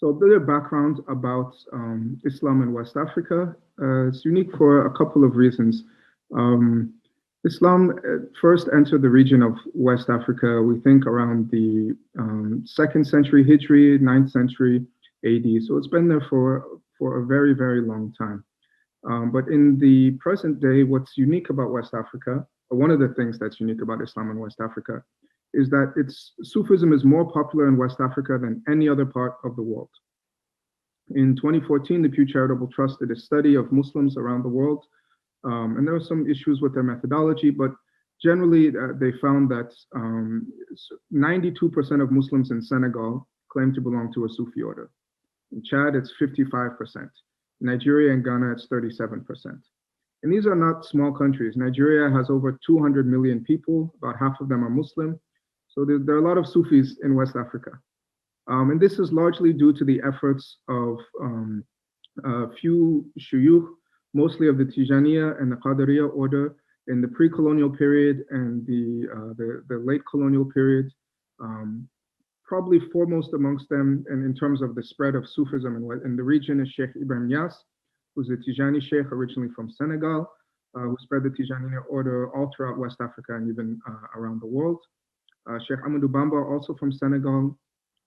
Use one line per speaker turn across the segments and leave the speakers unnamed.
So a bit of background about Islam in West Africa. It's unique for a couple of reasons. Islam first entered the region of West Africa, we think around the 2nd century Hijri, 9th century AD. So it's been there for a very, very long time. But in the present day, what's unique about West Africa, or one of the things that's unique about Islam in West Africa, is that Sufism is more popular in West Africa than any other part of the world. In 2014, the Pew Charitable Trust did a study of Muslims around the world, and there were some issues with their methodology, but generally they found that 92% of Muslims in Senegal claim to belong to a Sufi order. In Chad, it's 55%. Nigeria and Ghana, it's 37%. And these are not small countries. Nigeria has over 200 million people, about half of them are Muslim. So there are a lot of Sufis in West Africa. And this is largely due to the efforts of a few shuyukh, mostly of the Tijaniya and the Qadariya order in the pre-colonial period and the late colonial period. Probably foremost amongst them, and in terms of the spread of Sufism in the region, is Sheikh Ibrahim Niass, who's a Tijani Sheikh originally from Senegal, who spread the Tijaniya order all throughout West Africa and even around the world. Sheikh Amadou Bamba, also from Senegal,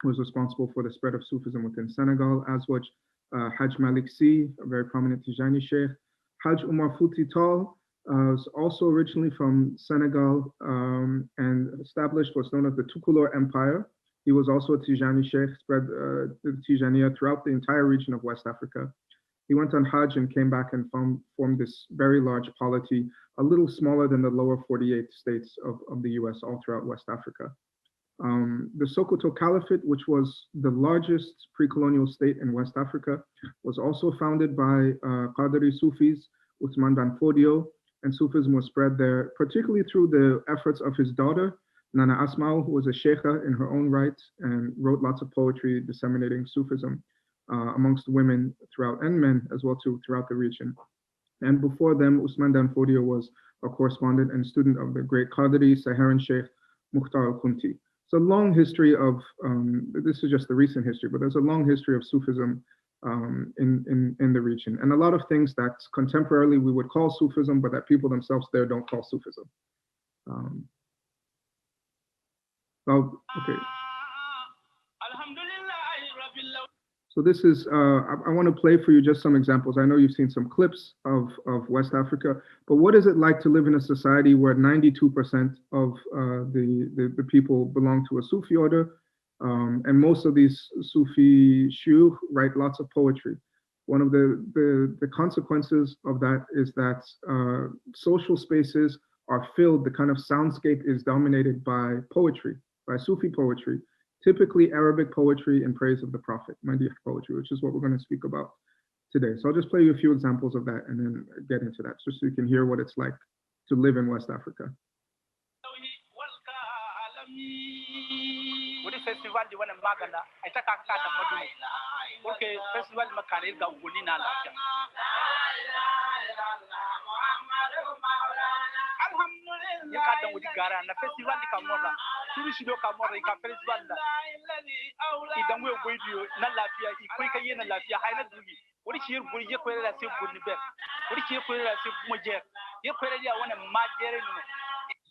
was responsible for the spread of Sufism within Senegal, as was Hajj Malik Sy, a very prominent Tijani Sheikh. Hajj Umar Futi Tall was also originally from Senegal and established what's known as the Tukulor Empire. He was also a Tijani Sheikh, spread the Tijaniya throughout the entire region of West Africa. He went on Hajj and came back and formed this very large polity, a little smaller than the lower 48 states of the US, all throughout West Africa. The Sokoto Caliphate, which was the largest pre-colonial state in West Africa, was also founded by Qadari Sufis, Usman Dan Fodio, and Sufism was spread there, particularly through the efforts of his daughter, Nana Asma'u, who was a sheikha in her own right and wrote lots of poetry disseminating Sufism amongst women throughout, and men as well too, throughout the region. And before them, Usman Dan Fodio was a correspondent and student of the great Qadri Saharan Sheikh Mukhtar al-Kunti. It's a long history of, this is just the recent history, but there's a long history of Sufism in the region. And a lot of things that contemporarily we would call Sufism, but that people themselves there don't call Sufism. Okay. So this is, I want to play for you just some examples. I know you've seen some clips of West Africa, but what is it like to live in a society where 92% of the people belong to a Sufi order, and most of these Sufi shuyukh write lots of poetry? One of the consequences of that is that social spaces are filled, the kind of soundscape is dominated by poetry, by Sufi poetry, typically Arabic poetry in praise of the Prophet, Madih poetry, which is what we're going to speak about today. So I'll just play you a few examples of that and then get into that, just so you can hear what it's like to live in West Africa.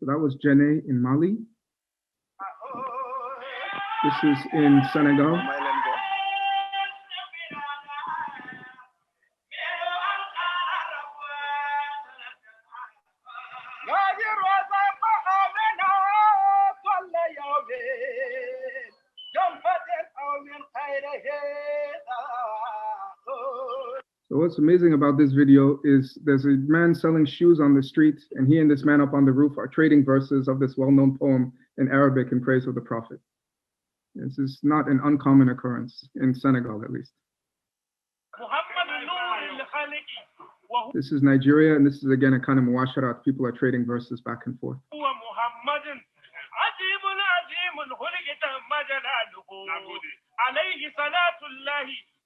So that was Jene in Mali. This is in Senegal. So what's amazing about this video is there's a man selling shoes on the street, and he and this man up on the roof are trading verses of this well-known poem in Arabic in praise of the Prophet. This is not an uncommon occurrence in Senegal, at least. This is Nigeria, and this is again a kind of muasharat. People are trading verses back and forth.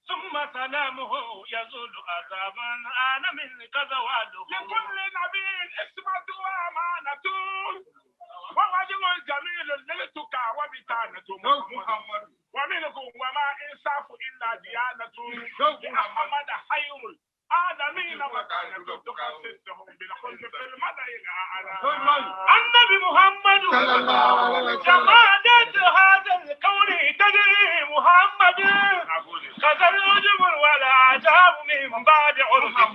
ثم سلامه يزول عذابا انا من كذواله لكل نبي اسمه وامانته ووجه جميل للتقى وبتانته محمد ومنكم وما إنصاف إلا ديانة لأحمد خير العالمين وكان تخصصهم بالخلد في المدى النبي محمد جمادة هذا الكون تدري محمد كذا العجب ولا عجاب من بعد عرفه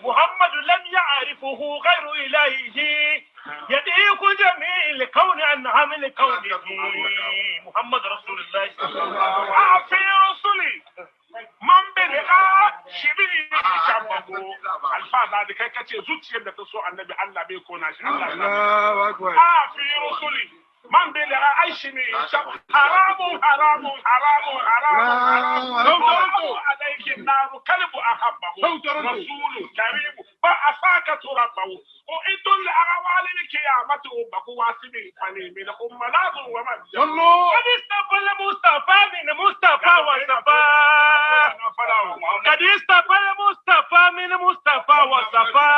محمد لم يعرفه غير إلهه يديك جميل كون أنعم لكونه محمد رسول الله أعفي رسولي من بلغاء شبيه شبهه الفاظ هذه كي زوجي يبدأ تسوء النبي الله بيكون الله أكبر أعفي رسولي من بلغاء شبيه شبه حرام حرام حرام حرام عليك النار كلب أحبه رسول كريم فأفاك تربه وإنت الأغوال الكيامة بقواسمي فنيم لكم ملاذ ومن قد استفى المصطفى من مصطفى وصفى قد استفى المصطفى من مصطفى وصفى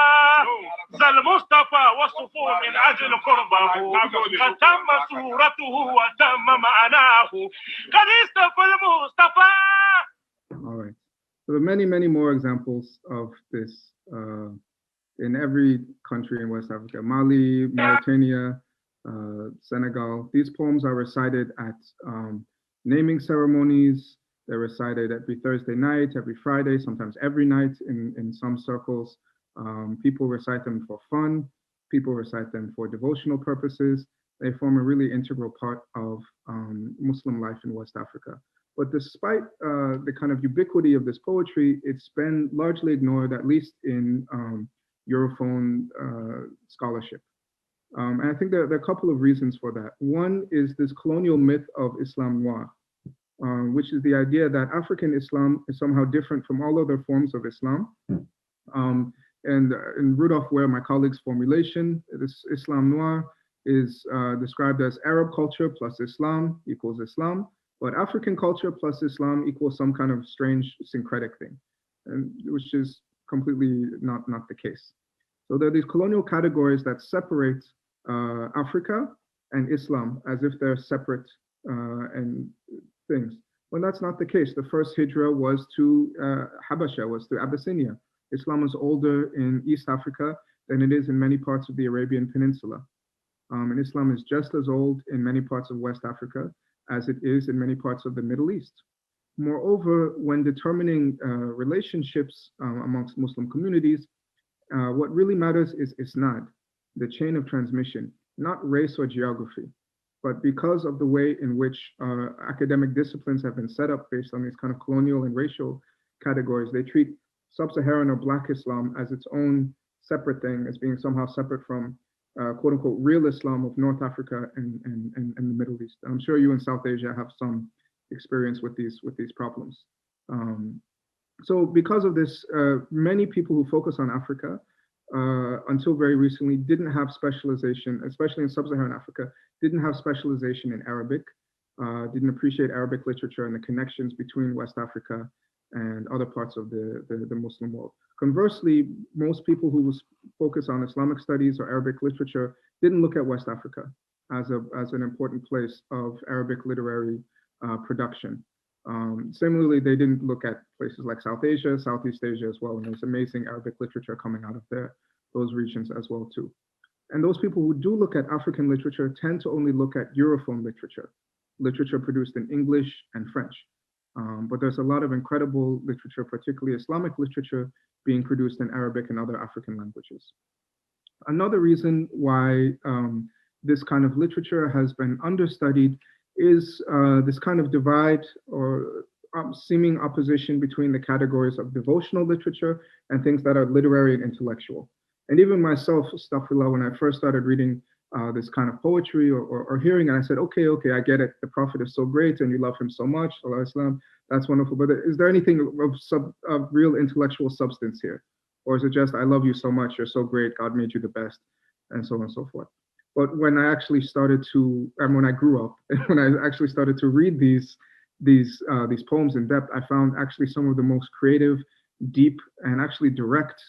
ذا المصطفى وصفه من أجل قربه فتم صورته وتم معناه قد استفى المصطفى.
All right. So there are many, many more examples of this in every country in West Africa, Mali, Mauritania, Senegal. These poems are recited at naming ceremonies. They're recited every Thursday night, every Friday, sometimes every night in some circles. People recite them for fun. People recite them for devotional purposes. They form a really integral part of Muslim life in West Africa. But despite the kind of ubiquity of this poetry, it's been largely ignored, at least in Europhone scholarship. And I think there are a couple of reasons for that. One is this colonial myth of Islam noir, which is the idea that African Islam is somehow different from all other forms of Islam. And in Rudolf Ware, my colleague's formulation, this Islam noir is described as Arab culture plus Islam equals Islam, but African culture plus Islam equals some kind of strange syncretic thing, and which is completely not the case. So there are these colonial categories that separate Africa and Islam as if they're separate and things. When that's not the case. The first hijrah was to Habasha, was to Abyssinia. Islam is older in East Africa than it is in many parts of the Arabian Peninsula. And Islam is just as old in many parts of West Africa as it is in many parts of the Middle East. Moreover, when determining relationships amongst Muslim communities, what really matters is isnad, the chain of transmission, not race or geography. But because of the way in which academic disciplines have been set up based on these kind of colonial and racial categories, they treat sub-Saharan or Black Islam as its own separate thing, as being somehow separate from quote unquote real Islam of North Africa and the Middle East. And I'm sure you in South Asia have some experience with these problems. So because of this, many people who focus on Africa until very recently didn't have specialization, especially in sub-Saharan Africa, didn't have specialization in Arabic, didn't appreciate Arabic literature and the connections between West Africa and other parts of the Muslim world. Conversely, most people who focus on Islamic studies or Arabic literature didn't look at West Africa as an important place of Arabic literary production. Similarly, they didn't look at places like South Asia, Southeast Asia as well, and there's amazing Arabic literature coming out of those regions as well too. And those people who do look at African literature tend to only look at Europhone literature produced in English and French. But there's a lot of incredible literature, particularly Islamic literature, being produced in Arabic and other African languages. Another reason why this kind of literature has been understudied is this kind of divide or seeming opposition between the categories of devotional literature and things that are literary and intellectual. And even myself, astaghfirullah, when I first started reading this kind of poetry or hearing it, I said, okay, I get it. The Prophet is so great and you love him so much, Allahu Islam, that's wonderful. But is there anything of real intellectual substance here? Or is it just, I love you so much, you're so great, God made you the best, and so on and so forth. But when I actually started to, and when I grew up, and when I actually started to read these poems in depth, I found actually some of the most creative, deep, and actually direct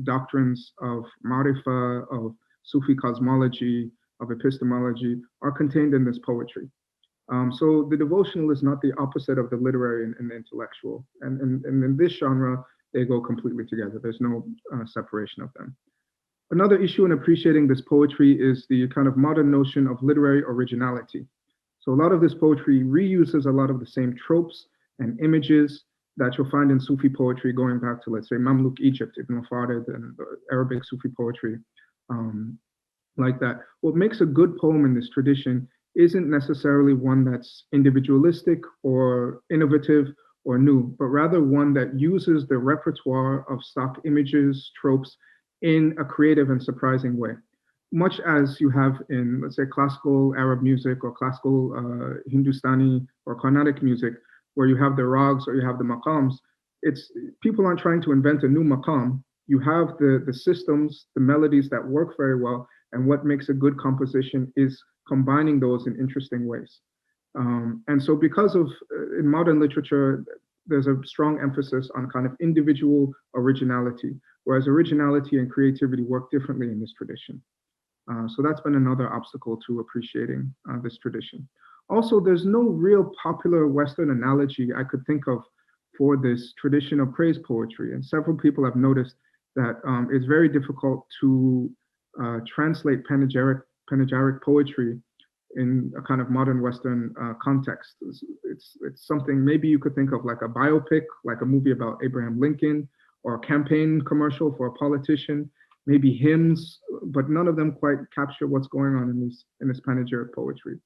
doctrines of Marifa, of Sufi cosmology, of epistemology, are contained in this poetry. So the devotional is not the opposite of the literary and the intellectual. And in this genre, they go completely together. There's no separation of them. Another issue in appreciating this poetry is the kind of modern notion of literary originality. So a lot of this poetry reuses a lot of the same tropes and images that you'll find in Sufi poetry going back to, let's say, Mamluk Egypt, Ibn Farid, and Arabic Sufi poetry, like that. What makes a good poem in this tradition isn't necessarily one that's individualistic or innovative or new, but rather one that uses the repertoire of stock images, tropes, in a creative and surprising way. Much as you have in, let's say, classical Arab music or classical Hindustani or Carnatic music, where you have the rags or you have the maqams, people aren't trying to invent a new maqam. You have the systems, the melodies that work very well, and what makes a good composition is combining those in interesting ways. And so because of, in modern literature, there's a strong emphasis on kind of individual originality, whereas originality and creativity work differently in this tradition. So that's been another obstacle to appreciating this tradition. Also, there's no real popular Western analogy I could think of for this tradition of praise poetry. And several people have noticed that it's very difficult to translate panegyric poetry in a kind of modern Western context. It's something maybe you could think of like a biopic, like a movie about Abraham Lincoln, or a campaign commercial for a politician, maybe hymns, but none of them quite capture what's going on in this panegyric poetry.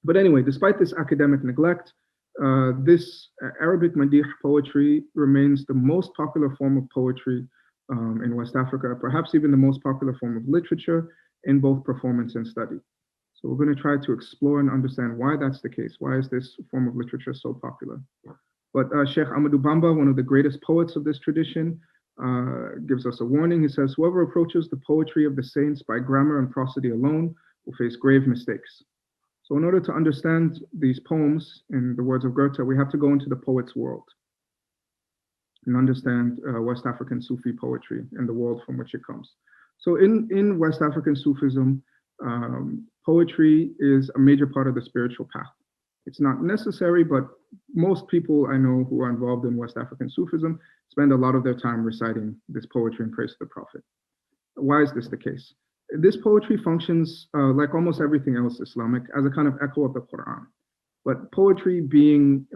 But anyway, despite this academic neglect, this Arabic Madih poetry remains the most popular form of poetry in West Africa, perhaps even the most popular form of literature in both performance and study. So we're going to try to explore and understand why that's the case. Why is this form of literature so popular? But Sheikh Ahmadu Bamba, one of the greatest poets of this tradition, gives us a warning. He says, whoever approaches the poetry of the saints by grammar and prosody alone will face grave mistakes. So in order to understand these poems, in the words of Goethe, we have to go into the poet's world and understand West African Sufi poetry and the world from which it comes. So in West African Sufism, poetry is a major part of the spiritual path. It's not necessary, but most people I know who are involved in West African Sufism spend a lot of their time reciting this poetry in praise of the Prophet. Why is this the case? This poetry functions like almost everything else Islamic as a kind of echo of the Quran. But poetry being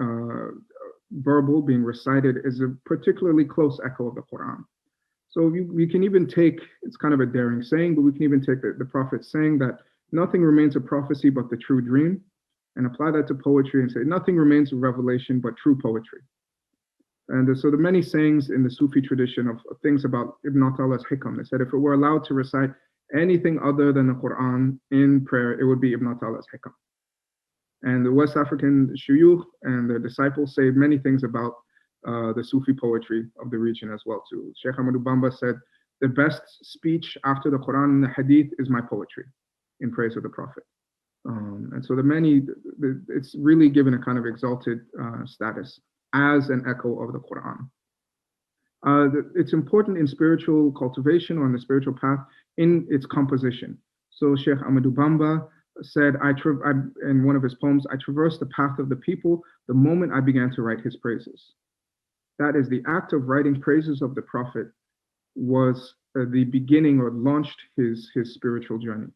verbal, being recited, is a particularly close echo of the Quran. So we can even take, it's kind of a daring saying, but we can even take the Prophet saying that nothing remains a prophecy but the true dream, and apply that to poetry and say nothing remains a revelation but true poetry. And so the many sayings in the Sufi tradition of things about Ibn Atallah's hikam, they said if it were allowed to recite anything other than the Quran in prayer, it would be Ibn Atallah's hikam. And the West African shuyukh and their disciples say many things about the Sufi poetry of the region as well too. Sheikh Ahmadu Bamba said, the best speech after the Quran and the Hadith is my poetry in praise of the Prophet. And so it's really given a kind of exalted status as an echo of the Quran. It's important in spiritual cultivation or on the spiritual path in its composition. So Sheikh Ahmadu Bamba said, in one of his poems, I traversed the path of the people the moment I began to write his praises. That is, the act of writing praises of the Prophet was the beginning or launched his spiritual journey.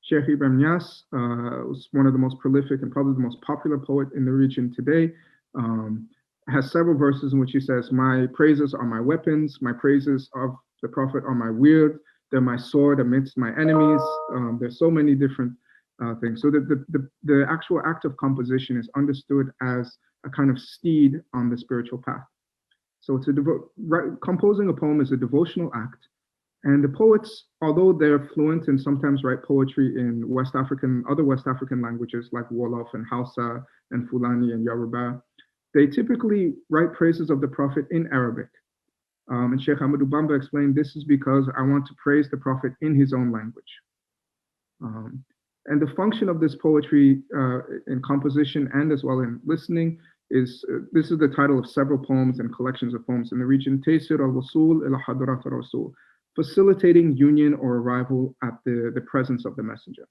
Sheikh Ibrahim Niasse was one of the most prolific and probably the most popular poet in the region today. Has several verses in which he says, my praises are my weapons, my praises of the Prophet are my weird, they're my sword amidst my enemies. There's so many different things. So the actual act of composition is understood as a kind of steed on the spiritual path. So composing a poem is a devotional act. And the poets, although they're fluent and sometimes write poetry in other West African languages like Wolof and Hausa and Fulani and Yoruba, they typically write praises of the Prophet in Arabic. And Sheikh Ahmadu Bamba explained this is because I want to praise the Prophet in his own language. And the function of this poetry in composition and as well in listening is, this is the title of several poems and collections of poems in the region, Taysir al-Wusul ila Hadrat al-Rasul, facilitating union or arrival at the presence of the messenger.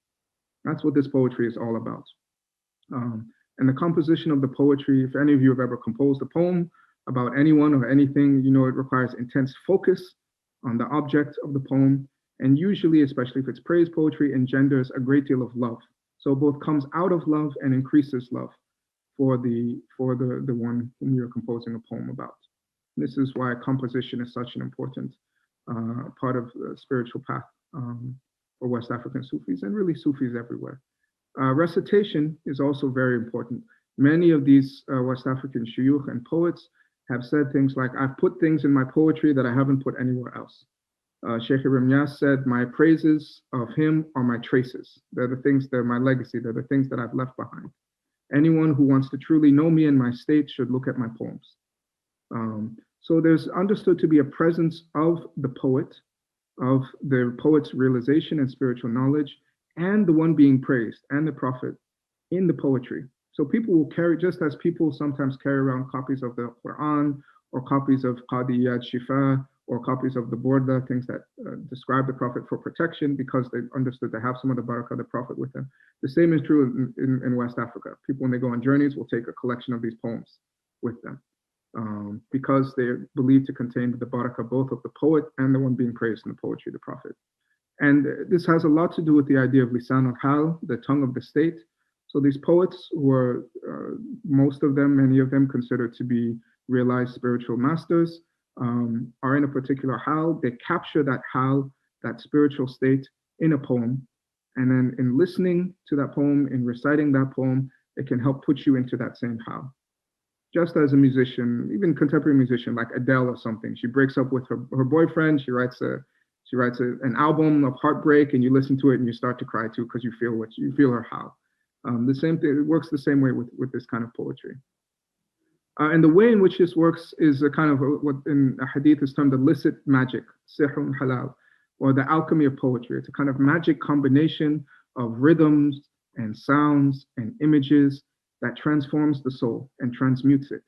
That's what this poetry is all about. And the composition of the poetry, if any of you have ever composed a poem about anyone or anything, you know it requires intense focus on the object of the poem, and usually, especially if it's praise poetry, engenders a great deal of love. So both comes out of love and increases love for the one whom you're composing a poem about. This is why composition is such an important part of the spiritual path for West African Sufis, and really Sufis everywhere. Recitation is also very important. Many of these West African shuyukh and poets have said things like, I've put things in my poetry that I haven't put anywhere else. Sheikh Ibrahim Niasse said, my praises of him are my traces. They're the things, they're my legacy, they're the things that I've left behind. Anyone who wants to truly know me and my state should look at my poems. So there's understood to be a presence of the poet, of the poet's realization and spiritual knowledge, and the one being praised, and the prophet in the poetry. So people will carry, just as people sometimes carry around copies of the Quran, or copies of Qadiyat Shifa, or copies of the Burda, things that describe the prophet for protection, because they've understood to have some of the barakah of the prophet with them. The same is true in West Africa. People, when they go on journeys, will take a collection of these poems with them, because they believe to contain the barakah both of the poet and the one being praised in the poetry, the prophet. And this has a lot to do with the idea of lisan al-hal, the tongue of the state. So these poets were, most of them, many of them considered to be realized spiritual masters, are in a particular hal. They capture that hal, that spiritual state, in a poem. And then in listening to that poem, in reciting that poem, it can help put you into that same hal. Just as a musician, even contemporary musician like Adele or something, she breaks up with her boyfriend, she writes an album of heartbreak, and you listen to it and you start to cry too, because you feel her hal. The same thing, it works the same way with this kind of poetry. And the way in which this works is a kind of what in a hadith is termed illicit magic, sihrun halal, or the alchemy of poetry. It's a kind of magic combination of rhythms and sounds and images that transforms the soul and transmutes it.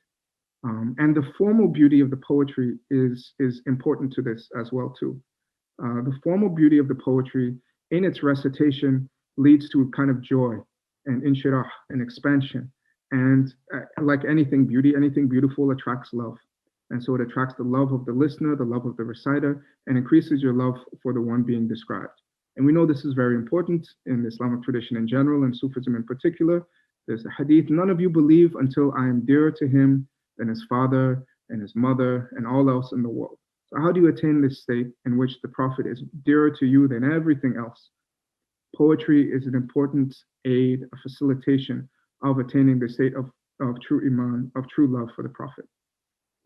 And the formal beauty of the poetry is important to this as well too. The formal beauty of the poetry in its recitation leads to a kind of joy and inshirah and expansion. And like anything beautiful attracts love. And so it attracts the love of the listener, the love of the reciter, and increases your love for the one being described. And we know this is very important in the Islamic tradition in general, and Sufism in particular. There's a hadith, none of you believe until I am dearer to him than his father and his mother and all else in the world. So how do you attain this state in which the Prophet is dearer to you than everything else? Poetry is an important aid, a facilitation of attaining the state of true iman, of true love for the Prophet.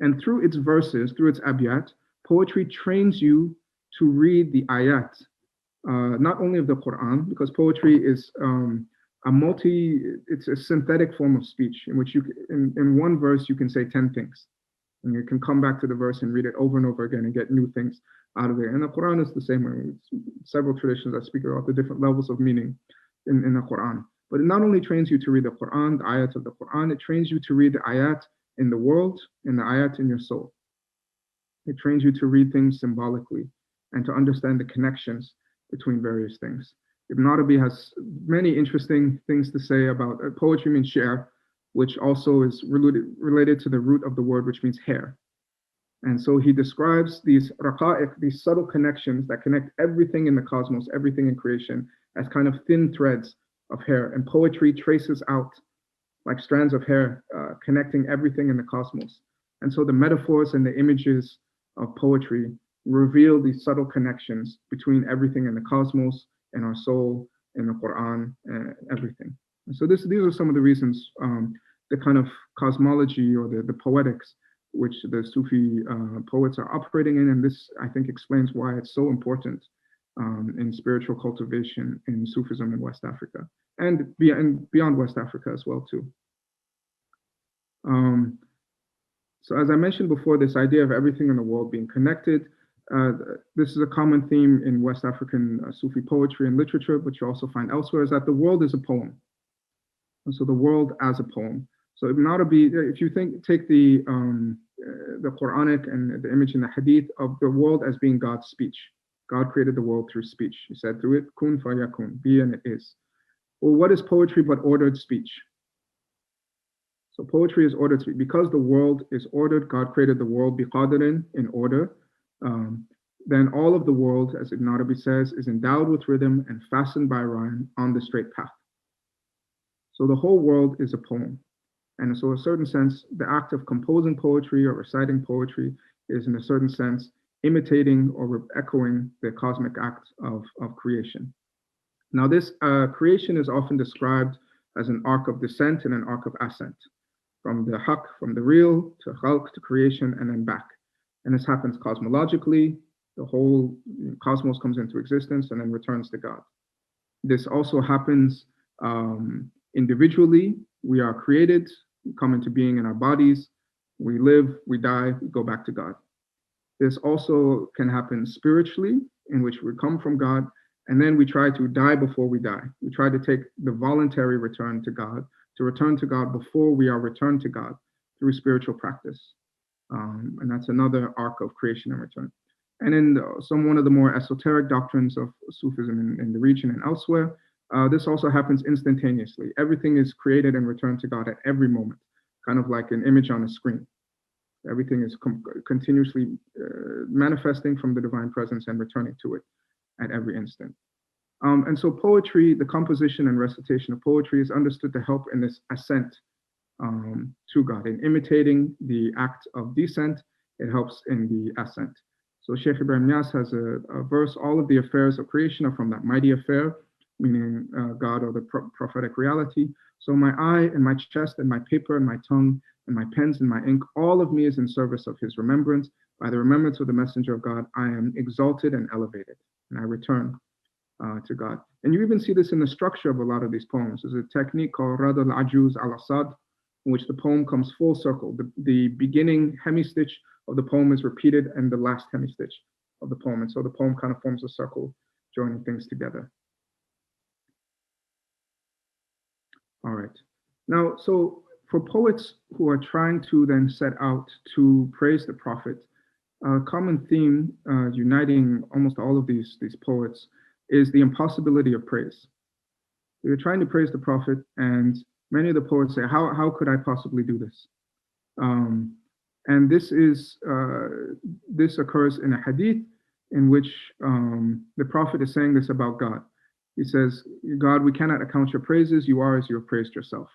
And through its verses, through its abiyat, poetry trains you to read the ayat, not only of the Quran, because poetry is it's a synthetic form of speech in which in one verse you can say 10 things. And you can come back to the verse and read it over and over again and get new things out of it. And the Quran is the same way. It's several traditions that speak about the different levels of meaning in the Quran. But it not only trains you to read the Quran, the ayat of the Quran, it trains you to read the ayat in the world and the ayat in your soul. It trains you to read things symbolically and to understand the connections between various things. Ibn Arabi has many interesting things to say about poetry means shi'r, which also is related to the root of the word, which means hair. And so he describes these raqa'iq, these subtle connections that connect everything in the cosmos, everything in creation, as kind of thin threads of hair. And poetry traces out like strands of hair, connecting everything in the cosmos. And so the metaphors and the images of poetry reveal these subtle connections between everything in the cosmos and our soul and the Quran and everything. And so these are some of the reasons, the kind of cosmology or the poetics which the Sufi poets are operating in. And this, I think, explains why it's so important in spiritual cultivation in Sufism in West Africa and beyond West Africa as well too. So as I mentioned before, this idea of everything in the world being connected, this is a common theme in West African Sufi poetry and literature, but you also find elsewhere, is that the world is a poem. And so the world as a poem. So Ibn Arabi, if you take the Quranic and the image in the Hadith of the world as being God's speech. God created the world through speech. He said through it, kun fayakun, be and it is. Well, what is poetry but ordered speech? So poetry is ordered to be, because the world is ordered, God created the world biqadarin, in order, then all of the world, as Ibn Arabi says, is endowed with rhythm and fastened by rhyme on the straight path. So the whole world is a poem. And so in a certain sense, the act of composing poetry or reciting poetry is in a certain sense imitating or echoing the cosmic act of creation. Now this creation is often described as an arc of descent and an arc of ascent, from the haq, from the real, to khalq, to creation, and then back. And this happens cosmologically. The whole cosmos comes into existence and then returns to God. This also happens individually. We are created, we come into being in our bodies, we live, we die, we go back to God. This also can happen spiritually, in which we come from God, and then we try to die before we die. We try to take the voluntary return to God, to return to God before we are returned to God through spiritual practice. And that's another arc of creation and return. And in one of the more esoteric doctrines of Sufism in the region and elsewhere, this also happens instantaneously. Everything is created and returned to God at every moment, kind of like an image on a screen. Everything is continuously manifesting from the divine presence and returning to it at every instant. And so poetry, the composition and recitation of poetry, is understood to help in this ascent to God. In imitating the act of descent, it helps in the ascent. So Sheikh Ibrahim Niasse has a verse, all of the affairs of creation are from that mighty affair, meaning God or the prophetic reality. So my eye and my chest and my paper and my tongue and my pens and my ink, all of me is in service of his remembrance. By the remembrance of the messenger of God, I am exalted and elevated, and I return to God. And you even see this in the structure of a lot of these poems. There's a technique called Rad al-Ajuz al-Asad, in which the poem comes full circle. The beginning hemistitch of the poem is repeated and the last hemistitch of the poem. And so the poem kind of forms a circle, joining things together. All right. Now, so for poets who are trying to then set out to praise the Prophet, a common theme uniting almost all of these poets is the impossibility of praise. They're trying to praise the Prophet, and many of the poets say, how could I possibly do this? And this occurs in a hadith in which the Prophet is saying this about God. He says, God, we cannot account your praises, you are as you have praised yourself.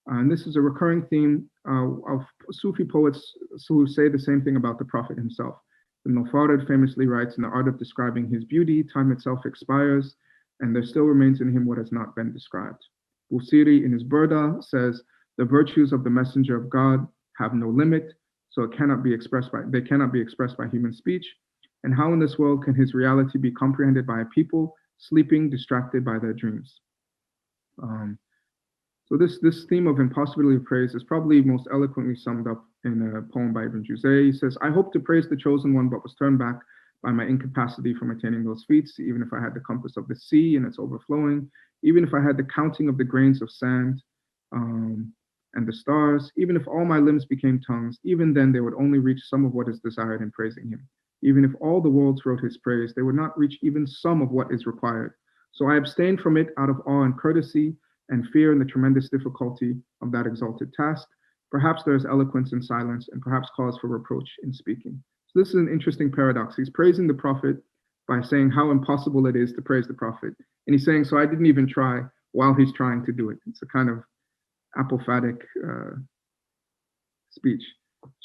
And this is a recurring theme of Sufi poets who say the same thing about the Prophet himself. Ibn al-Farid famously writes, in the art of describing his beauty, time itself expires, and there still remains in him what has not been described. Busiri in his Burda says, the virtues of the messenger of God have no limit, so they cannot be expressed by human speech. And how in this world can his reality be comprehended by a people sleeping, distracted by their dreams? So this theme of impossibility of praise is probably most eloquently summed up in a poem by Ibn Juzay. He says, I hope to praise the chosen one, but was turned back by my incapacity from attaining those feats, even if I had the compass of the sea and its overflowing, even if I had the counting of the grains of sand and the stars, even if all my limbs became tongues, even then they would only reach some of what is desired in praising him. Even if all the worlds wrote his praise, they would not reach even some of what is required. So I abstained from it out of awe and courtesy and fear in the tremendous difficulty of that exalted task. Perhaps there is eloquence in silence and perhaps cause for reproach in speaking. So this is an interesting paradox. He's praising the Prophet by saying how impossible it is to praise the Prophet. And he's saying, so I didn't even try while he's trying to do it. It's a kind of apophatic speech.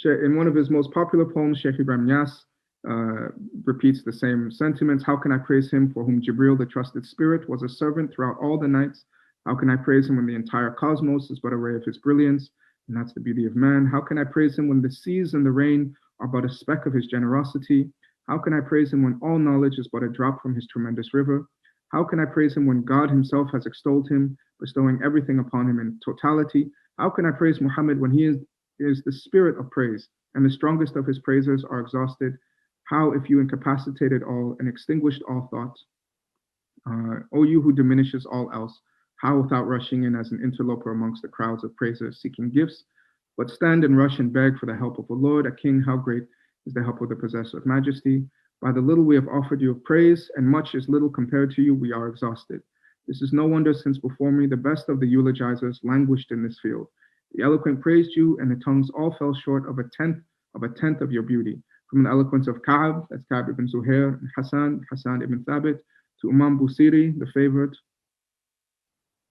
In one of his most popular poems, Sheikh Ibrahim Niasse repeats the same sentiments. How can I praise him for whom Jibril, the trusted spirit, was a servant throughout all the nights? How can I praise him when the entire cosmos is but a ray of his brilliance? And that's the beauty of man. How can I praise him when the seas and the rain are but a speck of his generosity? How can I praise him when all knowledge is but a drop from his tremendous river? How can I praise him when God himself has extolled him, bestowing everything upon him in totality? How can I praise Muhammad when he is the spirit of praise, and the strongest of his praisers are exhausted? How if you incapacitated all and extinguished all thoughts? O you who diminishes all else, how without rushing in as an interloper amongst the crowds of praisers seeking gifts, but stand and rush and beg for the help of the Lord, a king, how great is the help of the possessor of majesty. By the little we have offered you of praise, and much is little compared to you, we are exhausted. This is no wonder, since before me the best of the eulogizers languished in this field. The eloquent praised you, and the tongues all fell short of a tenth of your beauty. From the eloquence of Ka'b, that's Ka'b ibn Zuhair, and Hassan ibn Thabit, to Imam Busiri, the favorite,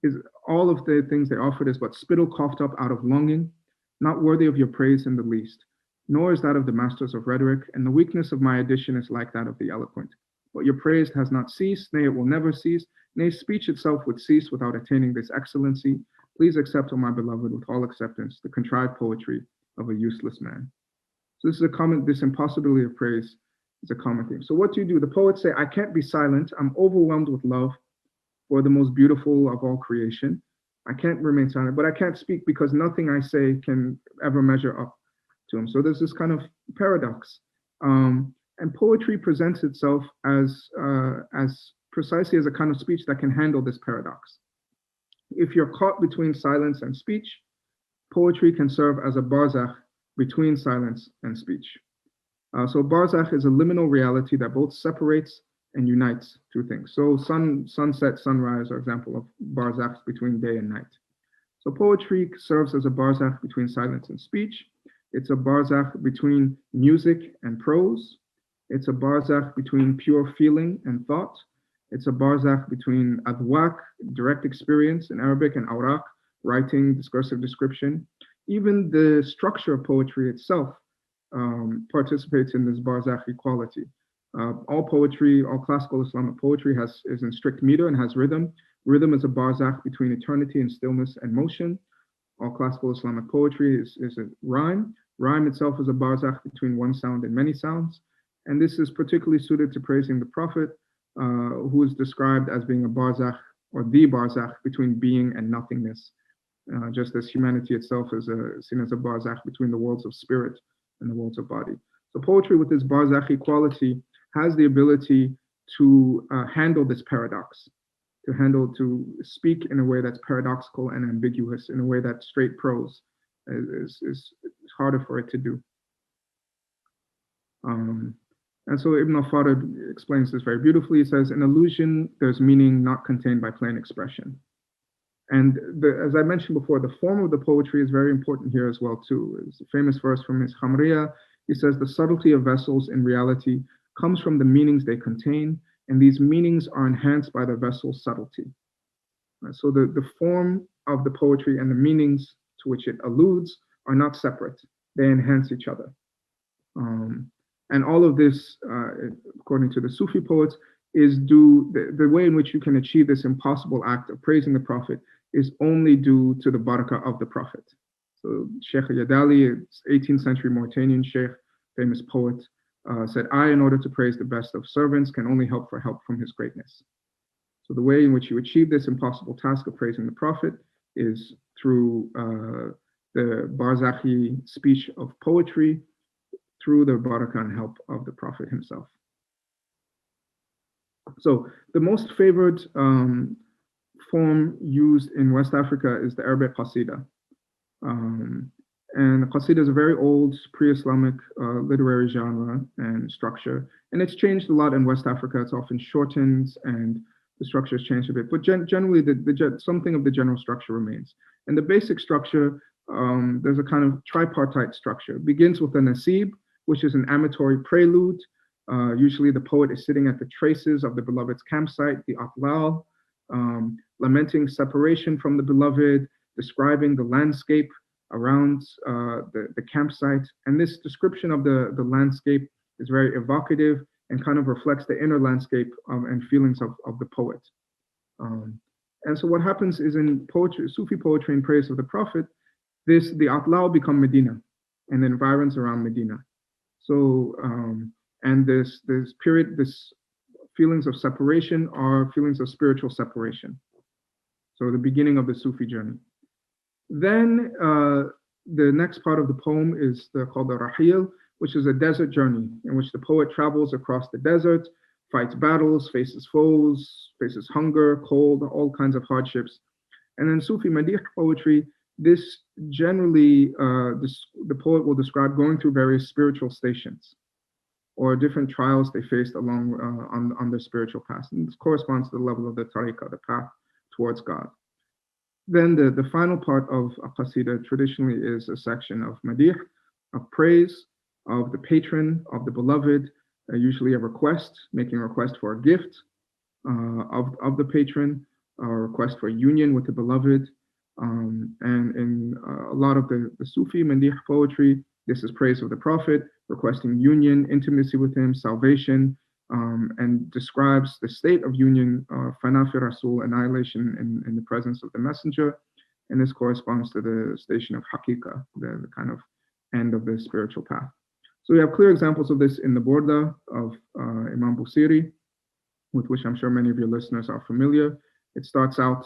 is all of the things they offered is but spittle coughed up out of longing, not worthy of your praise in the least, nor is that of the masters of rhetoric, and the weakness of my addition is like that of the eloquent. But your praise has not ceased, nay, it will never cease, nay, speech itself would cease without attaining this excellency. Please accept, O my beloved, with all acceptance, the contrived poetry of a useless man. So this is a common, this impossibility of praise is a common theme. So what do? The poets say, I can't be silent, I'm overwhelmed with love for the most beautiful of all creation. I can't remain silent, but I can't speak because nothing I say can ever measure up to him. So there's this kind of paradox. And poetry presents itself as precisely as a kind of speech that can handle this paradox. If you're caught between silence and speech, poetry can serve as a barzakh between silence and speech. So barzakh is a liminal reality that both separates and unites two things. So sunset, sunrise are example of barzakhs between day and night. So poetry serves as a barzakh between silence and speech. It's a barzakh between music and prose. It's a barzakh between pure feeling and thought. It's a barzakh between adwaq, direct experience in Arabic, and awraq, writing, discursive description. Even the structure of poetry itself participates in this barzakh equality. All poetry, all classical Islamic poetry is in strict meter and has rhythm. Rhythm is a barzakh between eternity and stillness and motion. All classical Islamic poetry is a rhyme. Rhyme itself is a barzakh between one sound and many sounds. And this is particularly suited to praising the Prophet, who is described as being a barzakh, or the barzakh, between being and nothingness, just as humanity itself is seen as a barzakh between the worlds of spirit and the worlds of body. So poetry with this barzakhi quality has the ability to handle this paradox, to speak in a way that's paradoxical and ambiguous, in a way that straight prose is harder for it to do. And so Ibn al-Farid explains this very beautifully. He says, in illusion, there's meaning not contained by plain expression. And as I mentioned before, the form of the poetry is very important here as well, too. It's a famous verse from his Khamriya. He says, the subtlety of vessels in reality comes from the meanings they contain, and these meanings are enhanced by the vessel's subtlety. So the form of the poetry and the meanings to which it alludes are not separate. They enhance each other. And all of this, according to the Sufi poets, is due, the way in which you can achieve this impossible act of praising the Prophet is only due to the barakah of the Prophet. So Sheikh Yadali, 18th century Mauritanian Sheikh, famous poet, said, I, in order to praise the best of servants, can only help for help from his greatness. So the way in which you achieve this impossible task of praising the Prophet is through the barzakhi speech of poetry, through the barakah and help of the Prophet himself. So the most favored form used in West Africa is the Arabic qasida. And qasida is a very old pre-Islamic literary genre and structure. And it's changed a lot in West Africa. It's often shortened and the structure has changed a bit. But generally, something of the general structure remains. And the basic structure, there's a kind of tripartite structure. It begins with a nasib, which is an amatory prelude. Usually the poet is sitting at the traces of the beloved's campsite, the atlal, lamenting separation from the beloved, describing the landscape around the campsite. And this description of the landscape is very evocative and kind of reflects the inner landscape and feelings of the poet. And so what happens is in poetry, Sufi poetry in praise of the Prophet, the atlal become Medina and the environs around Medina. So, and this feelings of separation are feelings of spiritual separation. So the beginning of the Sufi journey. Then the next part of the poem is called the Rahil, which is a desert journey in which the poet travels across the desert, fights battles, faces foes, faces hunger, cold, all kinds of hardships. And in Sufi Madih poetry, this generally, the poet will describe going through various spiritual stations or different trials they faced along on their spiritual path. And this corresponds to the level of the tariqah, the path towards God. Then the final part of a qasida traditionally is a section of madih, of praise of the patron, of the beloved, usually a request, making a request for a gift of the patron, a request for union with the beloved. And in a lot of the Sufi madih poetry, this is praise of the Prophet, requesting union, intimacy with him, salvation, and describes the state of union, fanafi rasul, annihilation in the presence of the messenger. And this corresponds to the station of haqiqa, the kind of end of the spiritual path. So we have clear examples of this in the Burda of Imam Busiri, with which I'm sure many of your listeners are familiar. It starts out,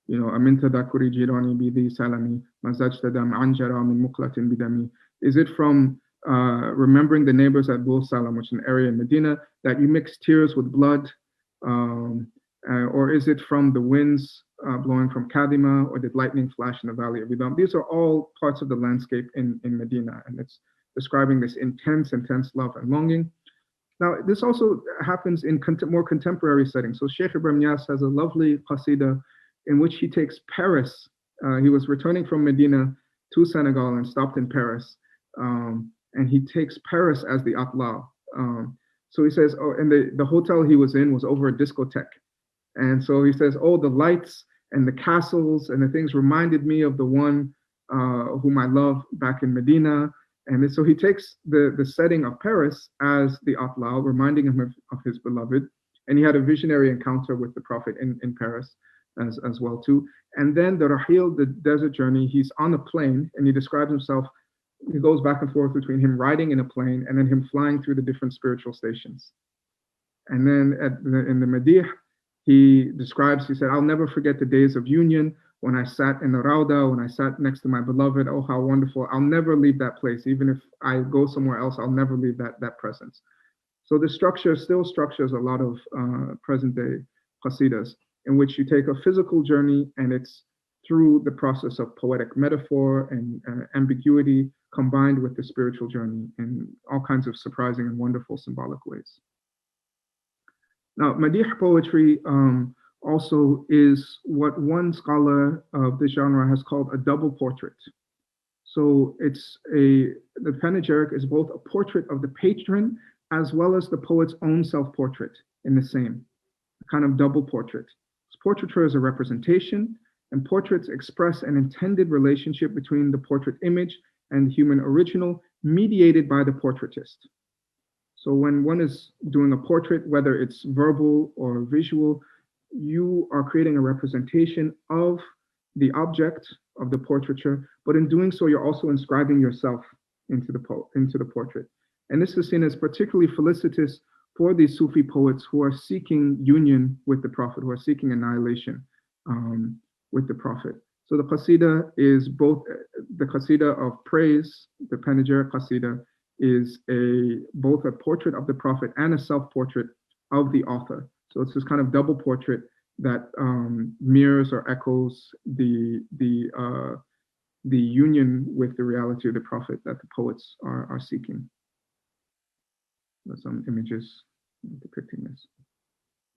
you know, Amin tadakuri jirani bidi salami, mazajta dam anjara min muklatin bidami. Is it from remembering the neighbors at Bul Salam, which is an area in Medina, that you mix tears with blood? Or is it from the winds blowing from Kadima, or did lightning flash in the valley of Idam? These are all parts of the landscape in Medina, and it's describing this intense love and longing. Now, this also happens in more contemporary settings. So Sheikh Ibrahim Niasse has a lovely qasida in which he takes Paris. He was returning from Medina to Senegal and stopped in Paris. And he takes Paris as the atla. So he says, oh, and the hotel he was in was over a discotheque. And so he says, oh, the lights and the castles and the things reminded me of the one whom I love back in Medina. And so he takes the setting of Paris as the atla, reminding him of his beloved. And he had a visionary encounter with the Prophet in Paris as well too. And then the Rahil, the desert journey, he's on a plane, and he describes himself. He goes back and forth between him riding in a plane and then him flying through the different spiritual stations. And then in the Madih, he describes, he said, I'll never forget the days of union when I sat in the Rauda, when I sat next to my beloved. Oh, how wonderful. I'll never leave that place. Even if I go somewhere else, I'll never leave that presence. So the structure still structures a lot of present day qasidas, in which you take a physical journey, and it's through the process of poetic metaphor and ambiguity combined with the spiritual journey in all kinds of surprising and wonderful symbolic ways. Now, Madih poetry also is what one scholar of the genre has called a double portrait. So the panegyric is both a portrait of the patron as well as the poet's own self-portrait in the same, kind of double portrait. Portraiture is a representation, and portraits express an intended relationship between the portrait image and the human original, mediated by the portraitist. So when one is doing a portrait, whether it's verbal or visual, you are creating a representation of the object of the portraiture, but in doing so, you're also inscribing yourself into the portrait. And this is seen as particularly felicitous for these Sufi poets who are seeking union with the Prophet, who are seeking annihilation with the Prophet. So the qasida is both the qasida of praise, the panegyric qasida is both a portrait of the Prophet and a self-portrait of the author. So it's this kind of double portrait that mirrors or echoes the union with the reality of the Prophet that the poets are seeking. There's some images depicting this.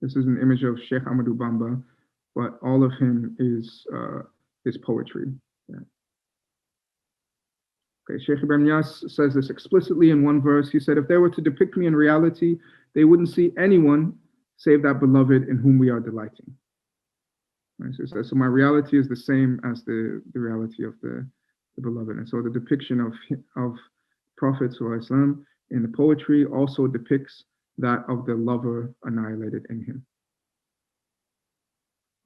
This is an image of Sheikh Ahmadu Bamba, but all of him is poetry. Yeah. Okay, Sheikh Ibrahim Niasse says this explicitly in one verse. He said, if they were to depict me in reality, they wouldn't see anyone save that beloved in whom we are delighting. Right, so he says, so my reality is the same as the reality of the beloved. And so the depiction of Prophet Islam in the poetry also depicts that of the lover annihilated in him.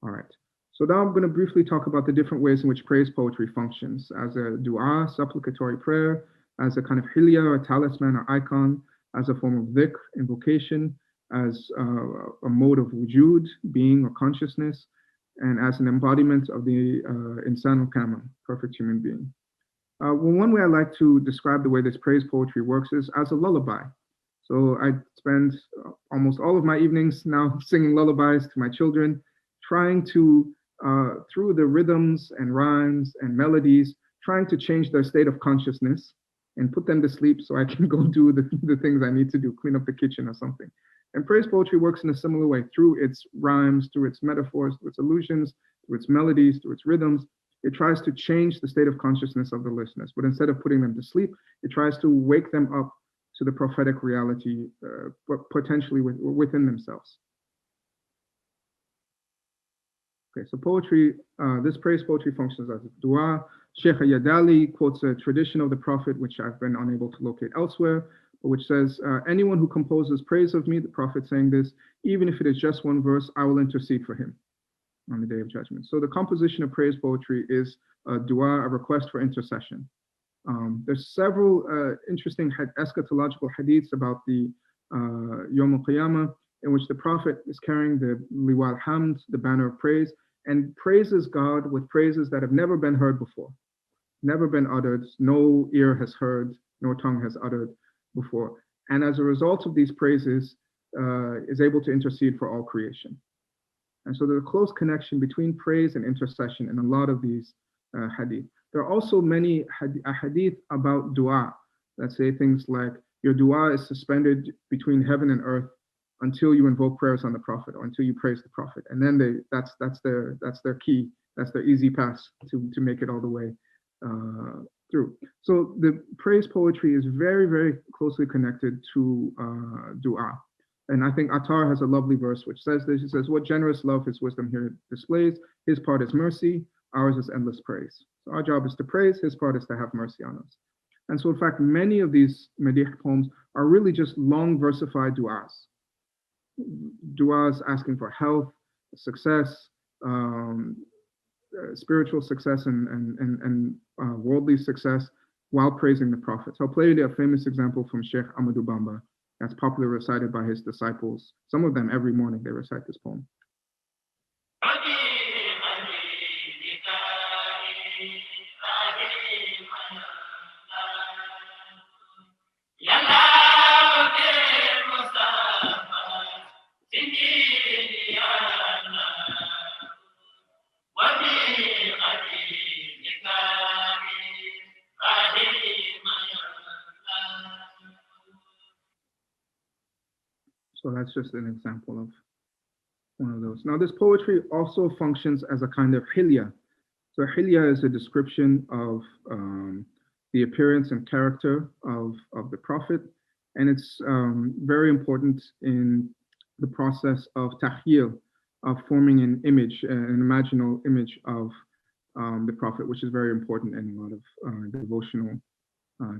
All right. So now I'm going to briefly talk about the different ways in which praise poetry functions as a dua, supplicatory prayer, as a kind of hilya or talisman or icon, as a form of dhikr, invocation, as a mode of wujud, being or consciousness, and as an embodiment of the insan al-kamil, perfect human being. Well, one way I like to describe the way this praise poetry works is as a lullaby. So I spend almost all of my evenings now singing lullabies to my children, trying to, through the rhythms and rhymes and melodies, trying to change their state of consciousness and put them to sleep so I can go do the things I need to do, clean up the kitchen or something. And praise poetry works in a similar way, through its rhymes, through its metaphors, through its allusions, through its melodies, through its rhythms. It tries to change the state of consciousness of the listeners, but instead of putting them to sleep, it tries to wake them up to the prophetic reality, potentially within themselves. Okay, so poetry, this praise poetry functions as a dua. Sheikh Yadali quotes a tradition of the Prophet, which I've been unable to locate elsewhere, which says, anyone who composes praise of me, the Prophet saying this, even if it is just one verse, I will intercede for him on the Day of Judgment. So the composition of praise poetry is a dua, a request for intercession. There's several interesting eschatological hadiths about the Yawm al-Qiyamah, in which the Prophet is carrying the Liwa al-Hamd, the banner of praise, and praises God with praises that have never been heard before, never been uttered, no ear has heard, no tongue has uttered before. And as a result of these praises, is able to intercede for all creation. And so there's a close connection between praise and intercession in a lot of these hadith. There are also many hadith about dua that say things like, your dua is suspended between heaven and earth until you invoke prayers on the Prophet or until you praise the Prophet. And then that's their key, that's their easy pass to make it all the way through. So the praise poetry is very, very closely connected to dua. And I think Attar has a lovely verse which says this. He says, what generous love his wisdom here displays. His part is mercy, ours is endless praise. So our job is to praise, his part is to have mercy on us. And so in fact, many of these Madih poems are really just long versified du'as. Du'as asking for health, success, spiritual success and worldly success while praising the Prophet. So I'll play you a famous example from Sheikh Ahmadu Bamba that's popularly recited by his disciples. Some of them every morning they recite this poem. So that's just an example of one of those. Now, this poetry also functions as a kind of hilya. So hilya is a description of the appearance and character of the Prophet. And it's very important in the process of tahyil, of forming an image, an imaginal image of the Prophet, which is very important in a lot of devotional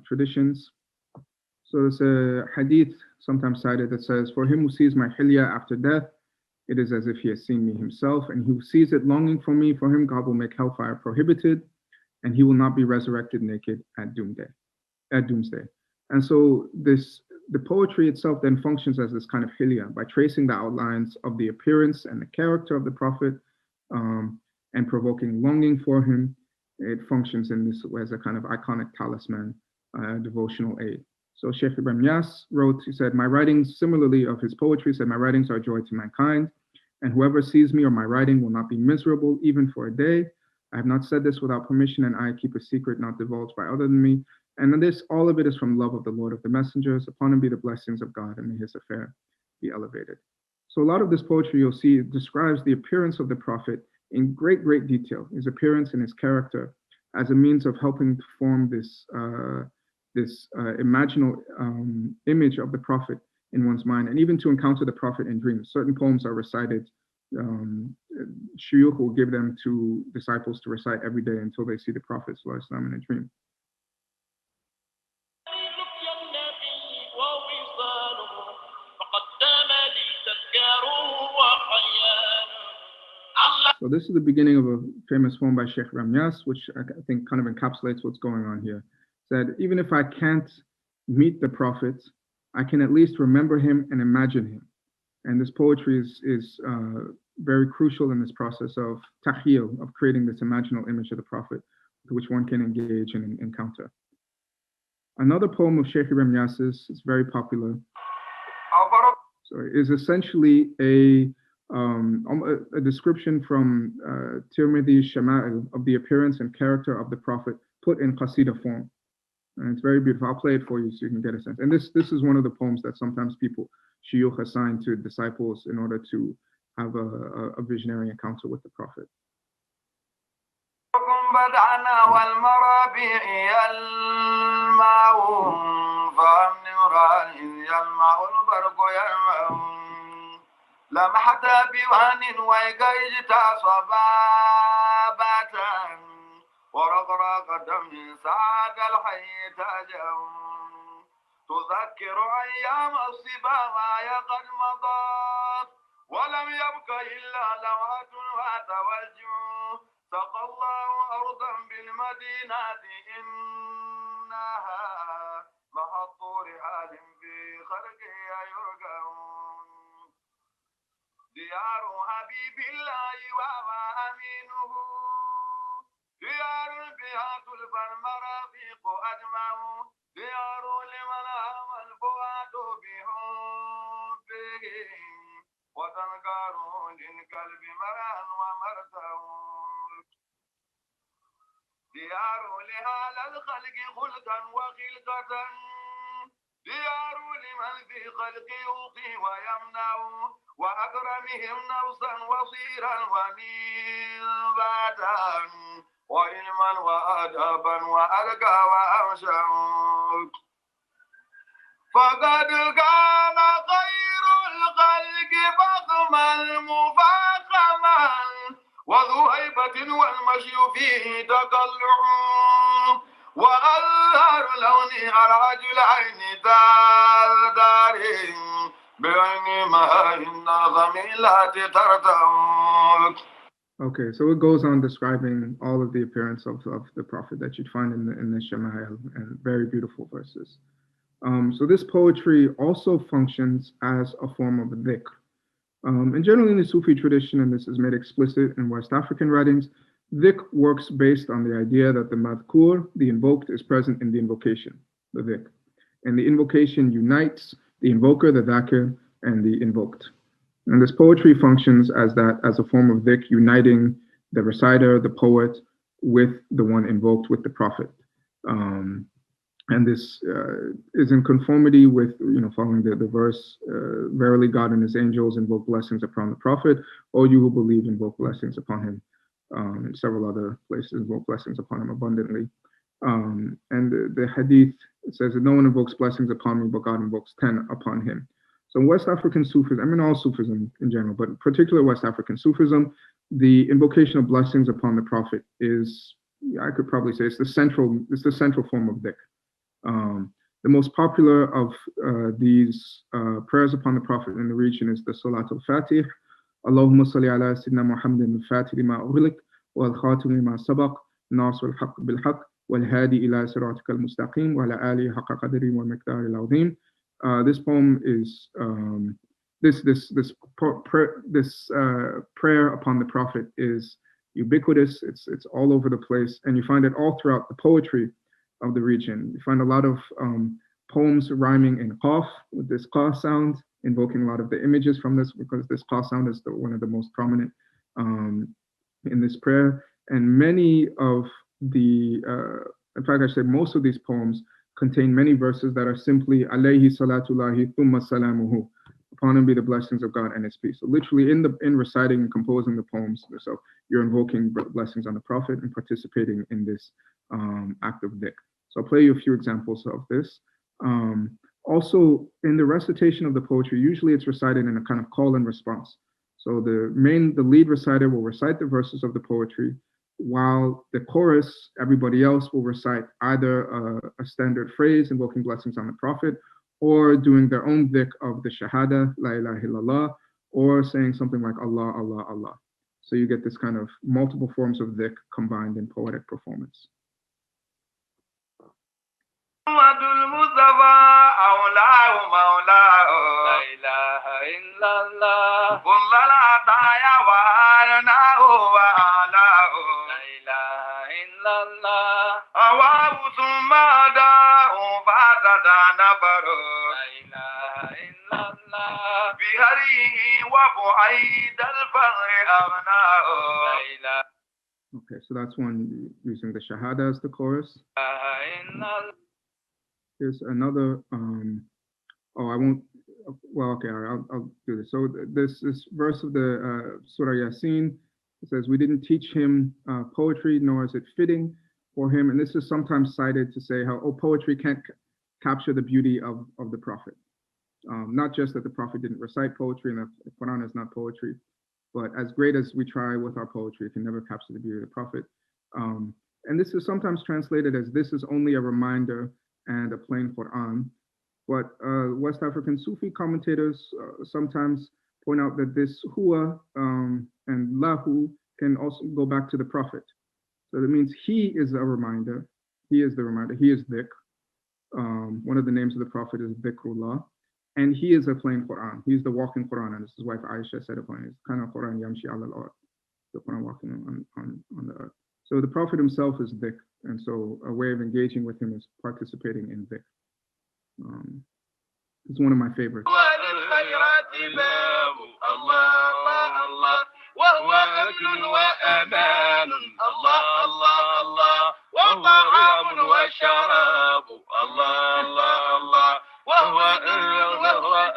traditions. So there's a hadith sometimes cited that says, for him who sees my hilya after death, it is as if he has seen me himself, and who sees it longing for me, for him God will make hellfire prohibited, and he will not be resurrected naked at doomsday. And so the poetry itself then functions as this kind of hilya by tracing the outlines of the appearance and the character of the Prophet and provoking longing for him. It functions in this way as a kind of iconic talisman, devotional aid. So Sheikh Ibrahim Niasse wrote, he said, my writings, similarly of his poetry, said, my writings are joy to mankind, and whoever sees me or my writing will not be miserable even for a day. I have not said this without permission, and I keep a secret not divulged by other than me. And this, all of it is from love of the Lord of the messengers. Upon him be the blessings of God, and may his affair be elevated. So a lot of this poetry you'll see describes the appearance of the Prophet in great, great detail, his appearance and his character as a means of helping to form this imaginal image of the Prophet in one's mind, and even to encounter the Prophet in dreams. Certain poems are recited, shuyukh will give them to disciples to recite every day until they see the Prophet ﷺ in a dream. So this is the beginning of a famous poem by Sheikh Ibrahim Niasse, which I think kind of encapsulates what's going on here. Said, even if I can't meet the Prophet, I can at least remember him and imagine him. And this poetry is very crucial in this process of tahyil, of creating this imaginal image of the Prophet, which one can engage and encounter. Another poem of Sheikh Ibrahim Niasse's is very popular. So it is essentially a description from Tirmidhi Shama'il of the appearance and character of the Prophet put in qasida form. And it's very beautiful. I'll play it for you so you can get a sense. And this is one of the poems that sometimes shuyukh assign to disciples in order to have a visionary encounter with the Prophet.
بدعنا والمرابيع يلمعون فأمن ران يلمع البرق يلمعون لمحت بوهن ويقيجت صبابة ورقراق دم سعد الحي تاجهم تذكر أيام الصبا وهي قد مضت ولم يبق إلا لوعة وتوجه سقى الله أرضا بالمدينة إنها مع الطور آل في خلقها يرجعون ديار حبيب الله وهو أمينه ديار بها تلفى المرافق أجمع ديار لمن هم الفؤاد بحبه وتنكر للقلب مرا ومرته ديار لهذا الخلق خلقا وخلقة ديار لمن في خلق يعطي ويمنع وأكرمهم نفسا وصيرا ونباتا وعلما وأدبا وأرقى وأمشا فقد كان خير الخلق فخما مفخما وذو هيبة والمشي فيه تقلع وأظهر لوني أرعج العين دار بعين ما إن ضميلات ترتع.
Okay, so it goes on describing all of the appearance of the Prophet that you'd find in the Shama'il, and very beautiful verses. So this poetry also functions as a form of dhikr. And generally in the Sufi tradition, and this is made explicit in West African writings, dhikr works based on the idea that the madhkur, the invoked, is present in the invocation, the dhikr. And the invocation unites the invoker, the dhakir, and the invoked. And this poetry functions as a form of dhikr, uniting the reciter, the poet, with the one invoked, with the Prophet. And this is in conformity with, following the verse, verily God and his angels invoke blessings upon the Prophet, or you who believe invoke blessings upon him. And several other places invoke blessings upon him abundantly. And the hadith, it says that no one invokes blessings upon me, but God invokes 10 upon him. So in West African Sufism, I mean all Sufism in general, but in particular West African Sufism, the invocation of blessings upon the Prophet is, I could probably say, it's the central form of dhikr. The most popular of these prayers upon the Prophet in the region is the Salat al-Fatih. Allahumma salli ala Sayyidina Muhammadin al-Fatih lima ughliq wal khatim lima sabaq nasr al-haqq bil-haqq wal hadi ila siratika al-mustaqim wa ala alihi haqqa qadri wal miqdar al-azim. This poem is this prayer upon the Prophet is ubiquitous. It's all over the place, and you find it all throughout the poetry of the region. You find a lot of poems rhyming in qaf, with this qaf sound, invoking a lot of the images from this, because this qaf sound is one of the most prominent in this prayer. And many of the, in fact, I should say most of these poems contain many verses that are simply alayhi salatullahi thumma salamuhu, upon him be the blessings of God and his peace. So literally in reciting and composing the poems, so you're invoking blessings on the Prophet and participating in this act of dhikr. So I'll play you a few examples of this. Also, in the recitation of the poetry, usually it's recited in a kind of call and response. So the lead reciter will recite the verses of the poetry, while the chorus, everybody else will recite either a standard phrase invoking blessings on the Prophet, or doing their own dhikr of the shahada, la ilaha illallah, or saying something like Allah, Allah, Allah. So you get this kind of multiple forms of dhikr combined in poetic performance. Okay, so that's one using the shahada as the chorus. Here's another, I'll do this. So this verse of the Surah Yasin It says, we didn't teach him poetry, nor is it fitting for him. And this is sometimes cited to say how, oh, poetry can't capture the beauty of the Prophet. Not just that the Prophet didn't recite poetry, and the Quran is not poetry, but as great as we try with our poetry, it can never capture the beauty of the Prophet. And this is sometimes translated as, this is only a reminder and a plain Quran. But West African Sufi commentators sometimes point out that this huwa and lahu can also go back to the Prophet. So that means he is a reminder. He is the reminder. He is dhikr. One of the names of the Prophet is Dhikrullah. And he is a plain Quran. He's the walking Quran. And this is why Aisha said upon it, it's kind of Quran yamshi ala al-ard, the Quran walking on the earth. So the Prophet himself is dhikr. And so a way of engaging with him is participating in dhikr. It's one of my favorites.
وهو أمن وأمان الله الله الله وطعام وشراب الله الله الله وهو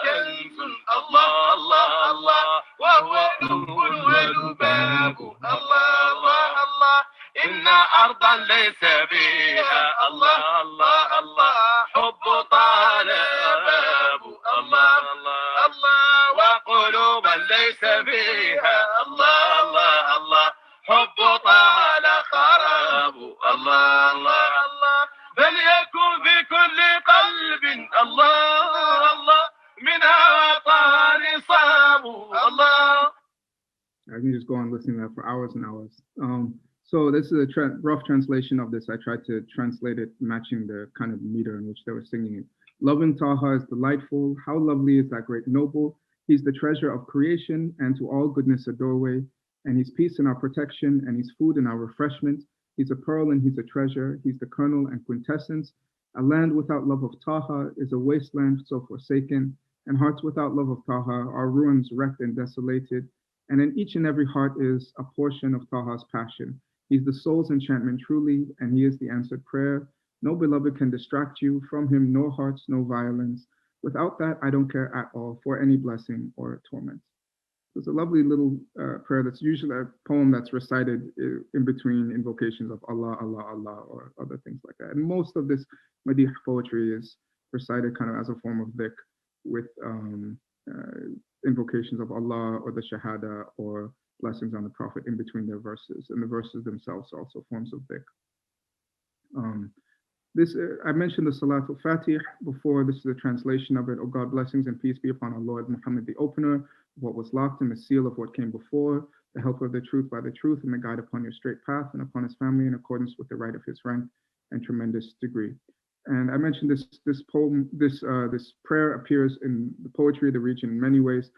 كنز الله الله الله وهو نور ولباب الله الله الله إن أرضا ليس بها الله الله الله حب طالب الله الله الله وقلوبا ليس بها الله الله الله حب طال خراب الله الله الله بل يكون في كل قلب الله الله منها طال صاب الله.
I can just go on listening to that for hours and hours. So this is a rough translation of this. I tried to translate it matching the kind of meter in which they were singing it. Loving Taha is delightful. How lovely is that great noble. He's the treasure of creation, and to all goodness a doorway. And he's peace in our protection, and he's food in our refreshment. He's a pearl and he's a treasure. He's the kernel and quintessence. A land without love of Taha is a wasteland so forsaken, and hearts without love of Taha are ruins wrecked and desolated. And in each and every heart is a portion of Taha's passion. He's the soul's enchantment truly, and he is the answered prayer. No beloved can distract you from him, no hearts, no violence. Without that, I don't care at all for any blessing or torment. It's a lovely little prayer that's usually a poem that's recited in between invocations of Allah, Allah, Allah, or other things like that. And most of this Madih poetry is recited kind of as a form of dhikr with invocations of Allah or the Shahada or blessings on the Prophet in between their verses. And the verses themselves are also forms of dhikr. I mentioned the Salatul Fatih before. This is a translation of it. O God, blessings and peace be upon our Lord Muhammad, the opener of what was locked, and the seal of what came before, the helper of the truth by the truth, and the guide upon your straight path, and upon his family in accordance with the right of his rank and tremendous degree. And I mentioned this poem, this prayer appears in the poetry of the region in many ways.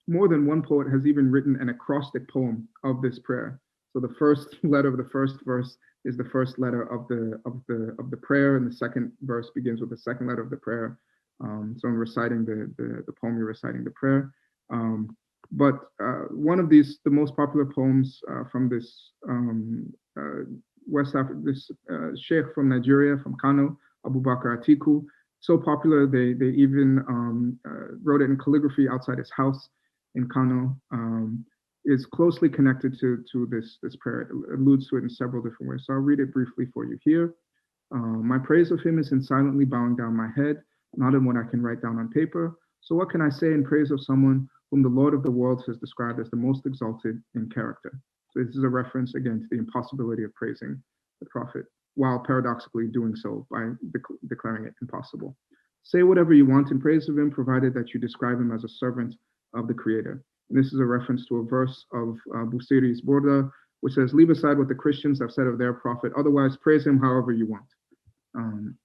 More than one poet has even written an acrostic poem of this prayer. So the first letter of the first verse is the first letter of the prayer, and the second verse begins with the second letter of the prayer. So I'm reciting the poem, you're reciting the prayer. But one of the most popular poems from this West Africa, this sheikh from Nigeria, from Kano, Abu Bakr Atiku, so popular they even wrote it in calligraphy outside his house in Kano. Is closely connected to this prayer. It alludes to it in several different ways. So I'll read it briefly for you here. My praise of him is in silently bowing down my head, not in what I can write down on paper. So what can I say in praise of someone whom the Lord of the worlds has described as the most exalted in character? So this is a reference again to the impossibility of praising the Prophet, while paradoxically doing so by declaring it impossible. Say whatever you want in praise of him, provided that you describe him as a servant of the Creator. And this is a reference to a verse of Busiri's Burda, which says, leave aside what the Christians have said of their prophet, otherwise praise him however you want.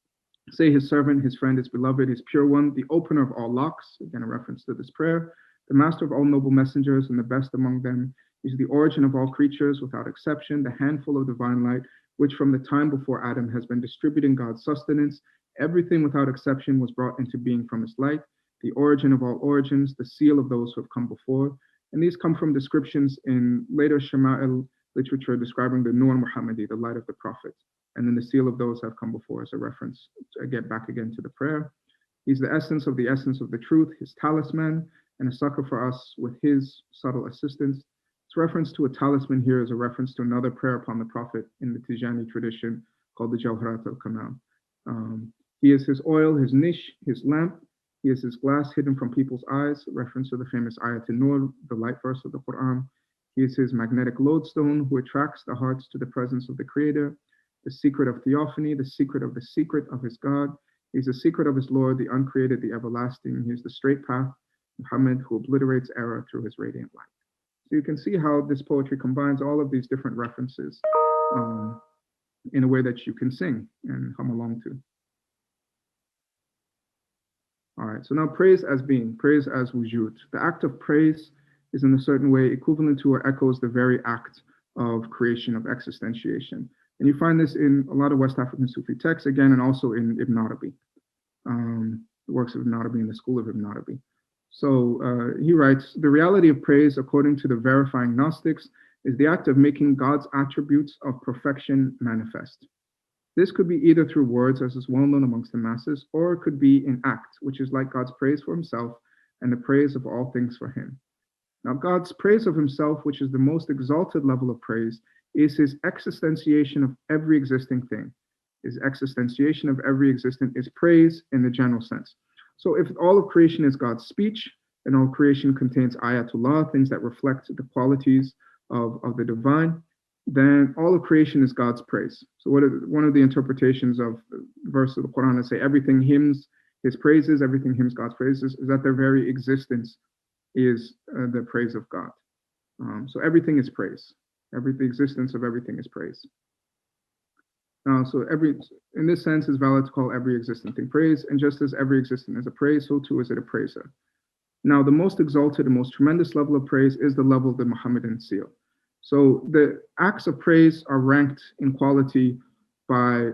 Say his servant, his friend, his beloved, his pure one, the opener of all locks, again a reference to this prayer, the master of all noble messengers and the best among them. He's the origin of all creatures without exception, the handful of divine light, which from the time before Adam has been distributing God's sustenance. Everything without exception was brought into being from his light, the origin of all origins, the seal of those who have come before. And these come from descriptions in later Shama'il literature describing the Nur Muhammadi, the light of the Prophet. And then the seal of those who have come before as a reference to get back again to the prayer. He's the essence of the truth, his talisman, and a succor for us with his subtle assistance. This reference to a talisman here is a reference to another prayer upon the Prophet in the Tijani tradition called the Jalharat al-Kamal. He is his oil, his niche, his lamp. He is his glass hidden from people's eyes, a reference to the famous Ayat Nur, the light verse of the Quran. He is his magnetic lodestone who attracts the hearts to the presence of the Creator, the secret of theophany, the secret of his God. He's the secret of his Lord, the uncreated, the everlasting. He is the straight path, Muhammad, who obliterates error through his radiant light. So you can see how this poetry combines all of these different references in a way that you can sing and hum along to. All right, so now praise as being, praise as wujud. The act of praise is in a certain way equivalent to or echoes the very act of creation, of existentiation. And you find this in a lot of West African Sufi texts, again, and also in Ibn Arabi, the works of Ibn Arabi and the school of Ibn Arabi. So he writes, the reality of praise, according to the verifying Gnostics, is the act of making God's attributes of perfection manifest. This could be either through words, as is well known amongst the masses, or it could be in act, which is like God's praise for himself and the praise of all things for him. Now, God's praise of himself, which is the most exalted level of praise, is his existentiation of every existing thing. His existentiation of every existent is praise in the general sense. So if all of creation is God's speech, and all creation contains ayatullah, things that reflect the qualities of the divine, then all of creation is God's praise. So one of the interpretations of the verse of the Quran that say everything hymns his praises, everything hymns God's praises, is that their very existence is the praise of God. So everything is praise. The existence of everything is praise. So in this sense, it's valid to call every existent thing praise, and just as every existent is a praise, so too is it a praiser. Now, the most exalted and most tremendous level of praise is the level of the Muhammadan seal. So the acts of praise are ranked in quality by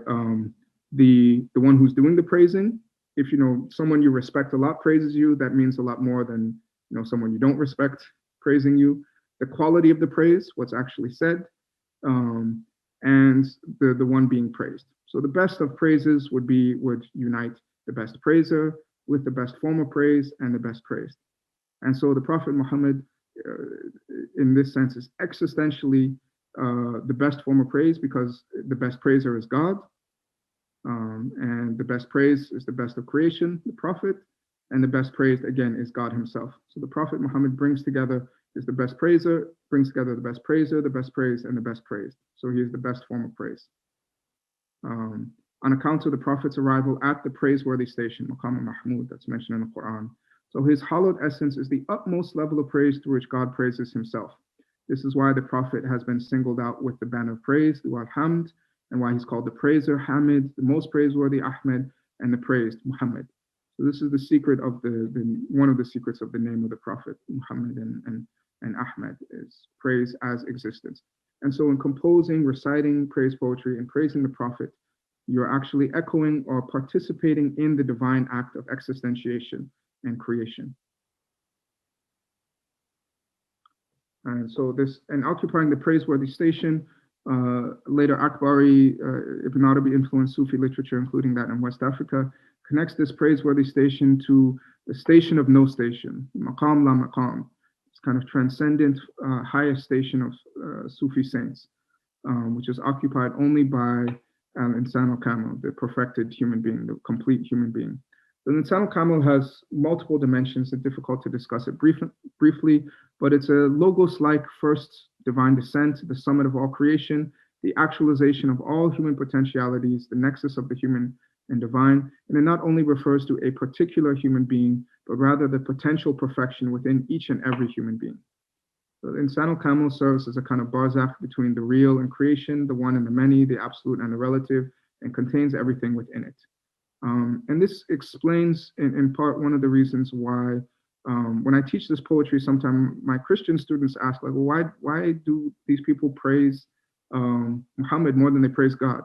the one who's doing the praising. If someone you respect a lot praises you, that means a lot more than someone you don't respect praising you. The quality of the praise, what's actually said, and the one being praised. So the best of praises would unite the best praiser with the best form of praise and the best praised. And so the Prophet Muhammad, in this sense, is existentially the best form of praise because the best praiser is God, and the best praise is the best of creation, the Prophet, and the best praised, again, is God himself. So the Prophet Muhammad brings together the best praiser, brings together the best praiser, the best praised, and the best praised. So he is the best form of praise. On account of the Prophet's arrival at the praiseworthy station, Maqam al-Mahmud, that's mentioned in the Quran. So his hallowed essence is the utmost level of praise through which God praises himself. This is why the Prophet has been singled out with the banner of praise, the Alhamd, and why he's called the praiser, Hamid, the most praiseworthy, Ahmed, and the praised, Muhammad. So this is the secret of one of the secrets of the name of the Prophet, Muhammad and Ahmed, is praise as existence. And so in composing, reciting praise poetry, and praising the Prophet, you're actually echoing or participating in the divine act of existentiation and creation. And so occupying the praiseworthy station, later Akbari, Ibn Arabi influenced Sufi literature, including that in West Africa, connects this praiseworthy station to the station of no station, maqam la maqam. It's kind of transcendent, highest station of Sufi saints, which is occupied only by al-insan al-kamil, the perfected human being, the complete human being. The insan al-kamil has multiple dimensions. It's difficult to discuss it briefly, but it's a logos-like first divine descent, the summit of all creation, the actualization of all human potentialities, the nexus of the human and divine. And it not only refers to a particular human being, but rather the potential perfection within each and every human being. So the Insan al-Kamil serves as a kind of barzakh between the real and creation, the one and the many, the absolute and the relative, and contains everything within it. And this explains in part one of the reasons why when I teach this poetry, sometimes my Christian students ask, like, well, why do these people praise Muhammad more than they praise God?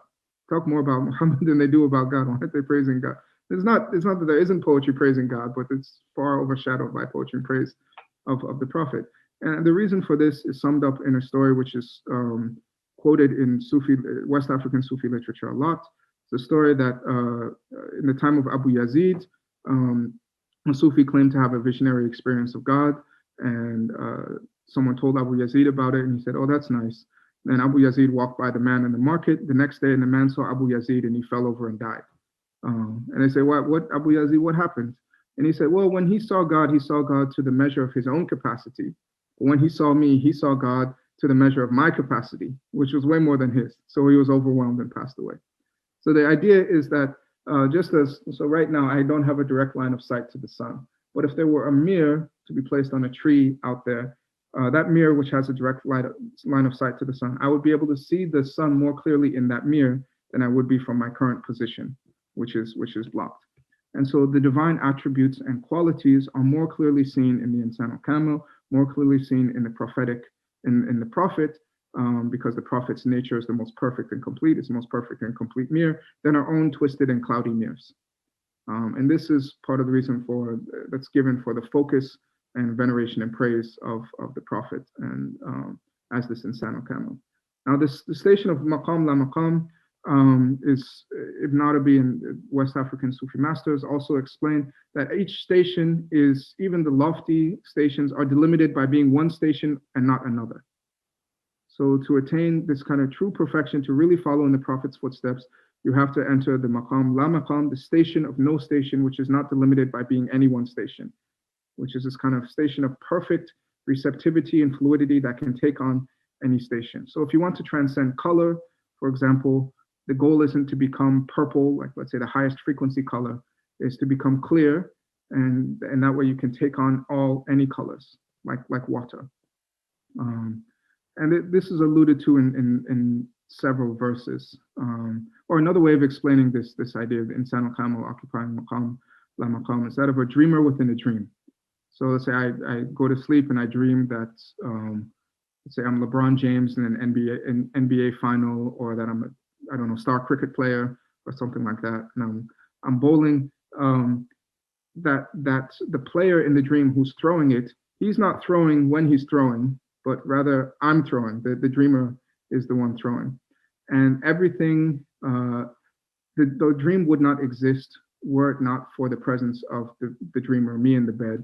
Talk more about Muhammad than they do about God. Why aren't they praising God? It's not that there isn't poetry praising God, but it's far overshadowed by poetry and praise of the Prophet. And the reason for this is summed up in a story which is quoted in West African Sufi literature a lot. It's a story that in the time of Abu Yazid, a Sufi claimed to have a visionary experience of God, and someone told Abu Yazid about it, and he said, oh, that's nice. Then Abu Yazid walked by the man in the market the next day, and the man saw Abu Yazid, and he fell over and died. And they say, what, Abu Yazid, what happened? And he said, well, when he saw God to the measure of his own capacity. But when he saw me, he saw God to the measure of my capacity, which was way more than his. So he was overwhelmed and passed away. So the idea is that so right now, I don't have a direct line of sight to the sun. But if there were a mirror to be placed on a tree out there, that mirror, which has a direct line of sight to the sun, I would be able to see the sun more clearly in that mirror than I would be from my current position, which is blocked. And so the divine attributes and qualities are more clearly seen in the Insan al-Kamil, more clearly seen in the prophetic, in the prophet, because the prophet's nature is the most perfect and complete, it's the most perfect and complete mirror, than our own twisted and cloudy mirrors. And this is part of the reason that's given for the focus and veneration and praise of the prophet and as this Insan al-Kamil. Now the station of maqam la maqam is Ibn Arabi and West African Sufi masters also explain that each station is, even the lofty stations are delimited by being one station and not another. So to attain this kind of true perfection, to really follow in the Prophet's footsteps, you have to enter the maqam la maqam, the station of no station, which is not delimited by being any one station, which is this kind of station of perfect receptivity and fluidity that can take on any station. So if you want to transcend color, for example, the goal isn't to become purple, like let's say the highest frequency color, is to become clear, and that way you can take on any colors, like water. And this is alluded to in several verses. Or another way of explaining this idea of Insan al-Kamil occupying maqam la maqam is that of a dreamer within a dream. So let's say I go to sleep and I dream that, let's say I'm LeBron James in an NBA final, or that I'm a star cricket player or something like that, and I'm bowling. That the player in the dream who's throwing it, he's not throwing when he's throwing, but rather I'm throwing. The dreamer is the one throwing, and everything. The dream would not exist were it not for the presence of the dreamer, me in the bed,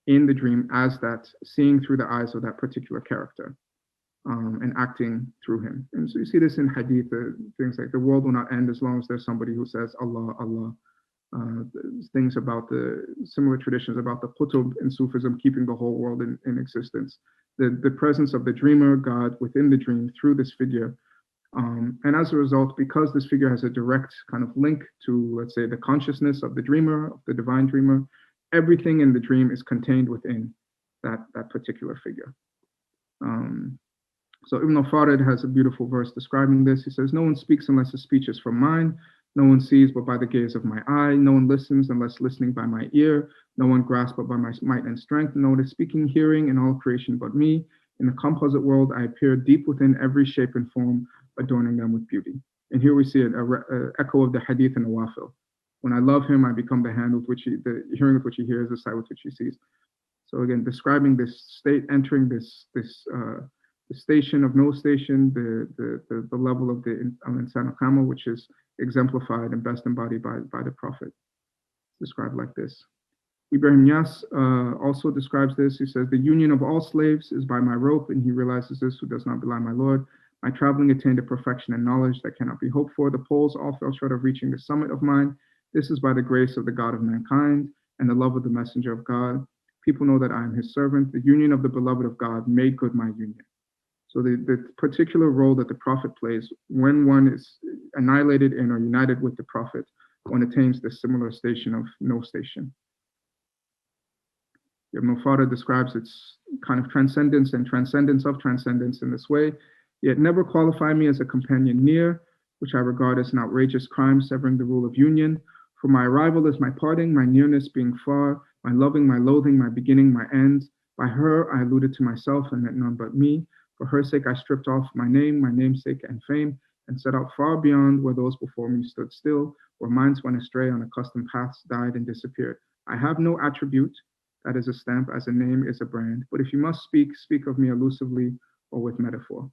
in the dream, as that, seeing through the eyes of that particular character, and acting through him. And so you see this in hadith, things like the world will not end as long as there's somebody who says Allah, Allah. Things about the similar traditions about the Qutub in Sufism keeping the whole world in existence. The presence of the dreamer, God, within the dream through this figure. And as a result, because this figure has a direct kind of link to, let's say, the consciousness of the dreamer, of the divine dreamer, everything in the dream is contained within that particular figure. So Ibn al-Farid has a beautiful verse describing this. He says, no one speaks unless his speech is from mine. No one sees but by the gaze of my eye. No one listens unless listening by my ear. No one grasps but by my might and strength. No one is speaking, hearing in all creation but me. In the composite world, I appear deep within every shape and form, adorning them with beauty. And here we see an echo of the hadith in Nawafil. When I love him, I become the hand with which the hearing with which he hears, the sight with which he sees. So again, describing this state, entering this the station of no station, the level of the Insan al-Kamil, which is exemplified and best embodied by the Prophet, described like this. Ibrahim Yas also describes this. He says, the union of all slaves is by my rope, and he realizes this who does not belie my Lord. My traveling attained a perfection and knowledge that cannot be hoped for. The poles all fell short of reaching the summit of mine. This is by the grace of the God of mankind and the love of the messenger of God. People know that I am his servant. The union of the beloved of God made good my union. So the particular role that the Prophet plays when one is annihilated in or united with the Prophet, one attains this similar station of no station. Ibn al-Farid describes its kind of transcendence and transcendence of transcendence in this way. Yet never qualify me as a companion near, which I regard as an outrageous crime, severing the rule of union. For my arrival is my parting, my nearness being far, my loving, my loathing, my beginning, my end. By her I alluded to myself and meant none but me. For her sake I stripped off my name, my namesake and fame, and set out far beyond where those before me stood still, where minds went astray on accustomed paths, died and disappeared. I have no attribute, that is a stamp, as a name is a brand. But if you must speak, speak of me elusively or with metaphor.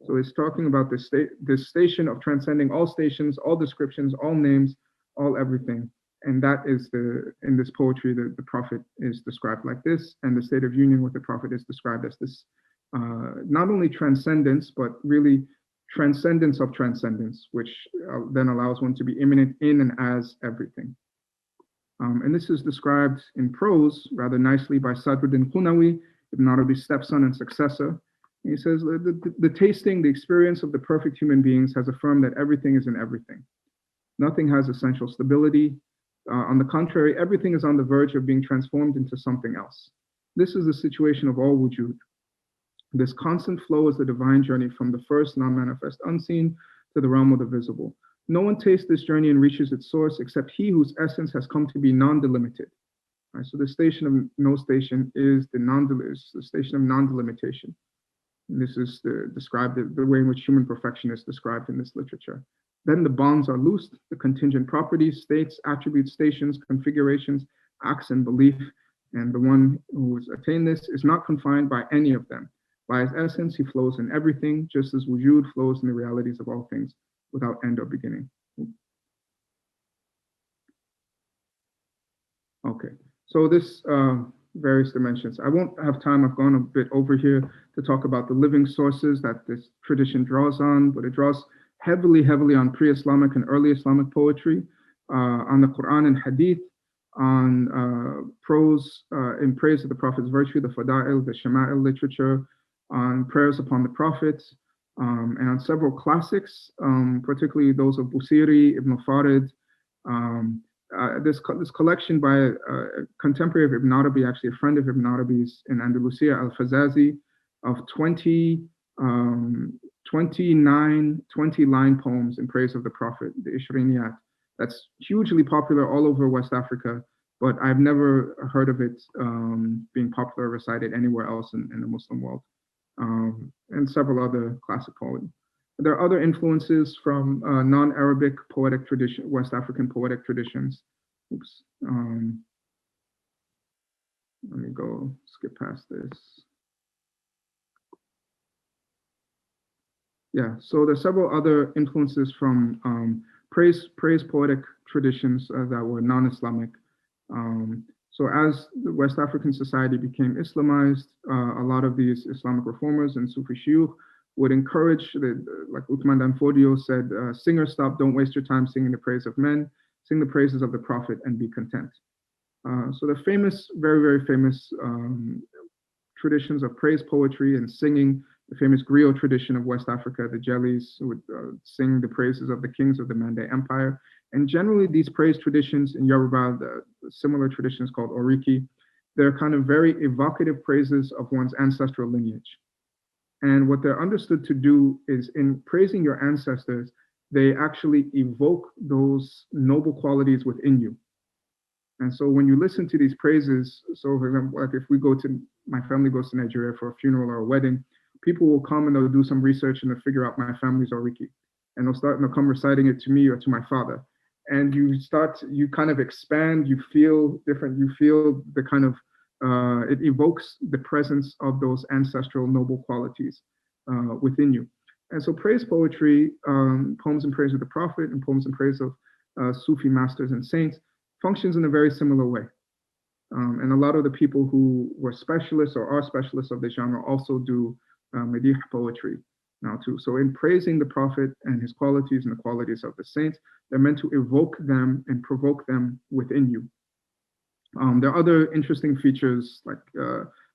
So it's talking about this station of transcending all stations, all descriptions, all names, all everything, And that is in this poetry, the Prophet is described like this, and the state of union with the Prophet is described as this, not only transcendence, but really transcendence of transcendence, which then allows one to be immanent in and as everything. And this is described in prose rather nicely by Sadruddin Qunawi, Ibn Arabi's stepson and successor. And he says, the tasting, the experience of the perfect human beings has affirmed that everything is in everything. Nothing has essential stability. On the contrary, everything is on the verge of being transformed into something else. This is the situation of all wujud. This constant flow is the divine journey from the first non-manifest unseen to the realm of the visible. No one tastes this journey and reaches its source except he whose essence has come to be non-delimited. Right, so the station of no station is the station of non-delimitation. And this is described the way in which human perfection is described in this literature. Then the bonds are loosed, the contingent properties, states, attributes, stations, configurations, acts, and belief. And the one who has attained this is not confined by any of them. By his essence, he flows in everything, just as wujud flows in the realities of all things without end or beginning. Okay, so this various dimensions. I won't have time, I've gone a bit over here to talk about the living sources that this tradition draws on, but it draws heavily on pre-Islamic and early Islamic poetry, on the Quran and Hadith, on prose in praise of the Prophet's virtue, the Fada'il, the Shama'il literature, on prayers upon the Prophet, and on several classics, particularly those of Busiri, Ibn Farid. This collection by a contemporary of Ibn Arabi, actually a friend of Ibn Arabi's in Andalusia, Al-Fazazi, of 20 line poems in praise of the Prophet, the Ishriniyat. That's hugely popular all over West Africa, but I've never heard of it being popular or recited anywhere else in the Muslim world, and several other classic poems. There are other influences from non-Arabic poetic tradition, West African poetic traditions. Oops. Let me go skip past this. Yeah, so there's several other influences from praise poetic traditions that were non-Islamic. So as the West African society became Islamized, a lot of these Islamic reformers and Sufi shuyukh would encourage, like Uthman Danfodio said, singers stop, don't waste your time singing the praise of men, sing the praises of the Prophet and be content. So the famous, very famous traditions of praise poetry and singing, the famous griot tradition of West Africa, the Jellies would sing the praises of the kings of the Mande Empire. And generally these praise traditions in Yoruba, the similar traditions called Oriki, they're kind of very evocative praises of one's ancestral lineage. And what they're understood to do is in praising your ancestors, they actually evoke those noble qualities within you. And so when you listen to these praises, so for example, like if my family goes to Nigeria for a funeral or a wedding, people will come and they'll do some research and they'll figure out my family's Oriki. And they'll come reciting it to me or to my father. And you kind of expand, you feel different, you feel the kind of, it evokes the presence of those ancestral noble qualities within you. And so praise poetry, poems in praise of the Prophet and poems in praise of Sufi masters and saints functions in a very similar way. And a lot of the people who were specialists or are specialists of the genre also do Madih poetry now too. So in praising the Prophet and his qualities and the qualities of the saints, they're meant to evoke them and provoke them within you. There are other interesting features, like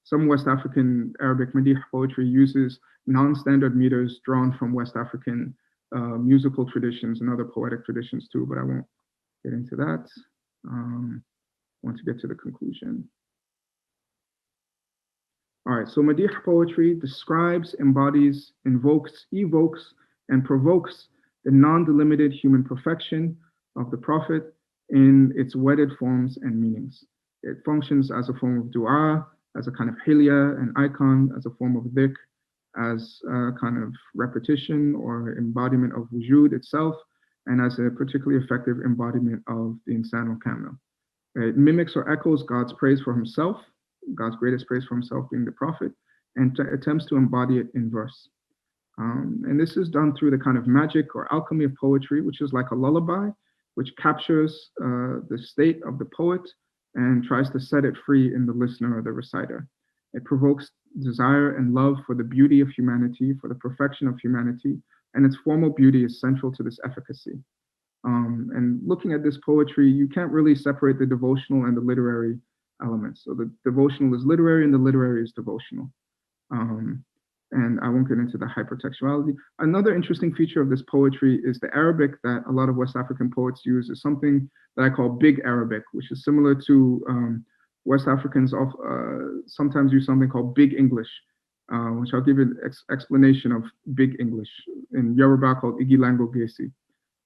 some West African Arabic Madih poetry uses non-standard meters drawn from West African musical traditions and other poetic traditions too, but I won't get into that. I want to get to the conclusion. All right, so Madih poetry describes, embodies, invokes, evokes, and provokes the non-delimited human perfection of the Prophet in its wedded forms and meanings. It functions as a form of dua, as a kind of hilya, an icon, as a form of dhikr, as a kind of repetition or embodiment of wujud itself, and as a particularly effective embodiment of the insan al-kamil. It mimics or echoes God's praise for himself, God's greatest praise for himself being the Prophet, and attempts to embody it in verse. And this is done through the kind of magic or alchemy of poetry, which is like a lullaby, which captures the state of the poet and tries to set it free in the listener or the reciter. It provokes desire and love for the beauty of humanity, for the perfection of humanity, and its formal beauty is central to this efficacy. And looking at this poetry, you can't really separate the devotional and the literary elements. So the devotional is literary and the literary is devotional. And I won't get into the hypertextuality. Another interesting feature of this poetry is the Arabic that a lot of West African poets use is something that I call Big Arabic, which is similar to West Africans sometimes use something called Big English, which I'll give you an explanation of Big English in Yoruba called Igilango Gesi.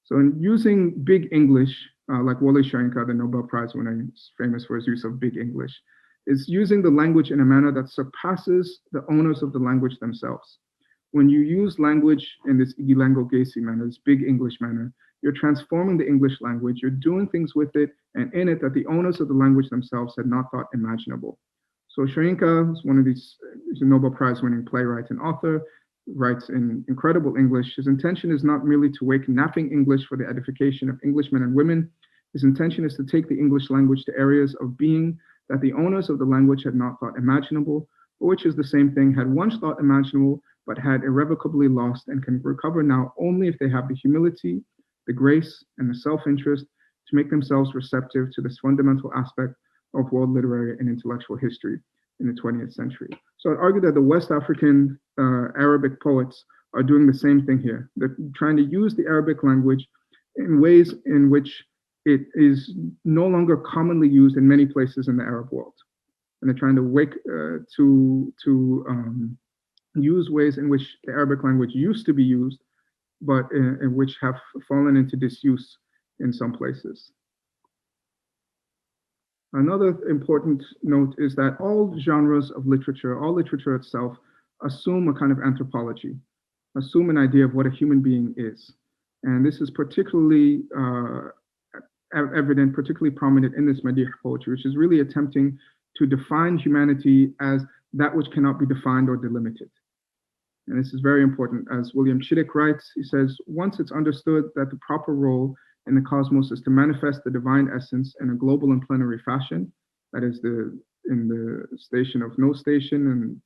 So in using Big English, like Wole Soyinka, the Nobel Prize winner, is famous for his use of Big English, is using the language in a manner that surpasses the owners of the language themselves. When you use language in this Igilango Gesi manner, this Big English manner, you're transforming the English language, you're doing things with it and in it that the owners of the language themselves had not thought imaginable. So Soyinka is one of these, he's a Nobel Prize winning playwright and author, writes in incredible English. His intention is not merely to wake napping English for the edification of Englishmen and women. His intention is to take the English language to areas of being that the owners of the language had not thought imaginable, or which is the same thing, had once thought imaginable, but had irrevocably lost and can recover now only if they have the humility, the grace, and the self-interest to make themselves receptive to this fundamental aspect of world literary and intellectual history in the 20th century. So I'd argue that the West African Arabic poets are doing the same thing here. They're trying to use the Arabic language in ways in which it is no longer commonly used in many places in the Arab world. And they're trying to use ways in which the Arabic language used to be used, but in which have fallen into disuse in some places. Another important note is that all genres of literature, all literature itself, assume a kind of anthropology, assume an idea of what a human being is. And this is particularly evident, particularly prominent in this Madih poetry, which is really attempting to define humanity as that which cannot be defined or delimited. And this is very important. As William Chittick writes, he says, once it's understood that the proper role in the cosmos is to manifest the divine essence in a global and plenary fashion, that is in the station of no station and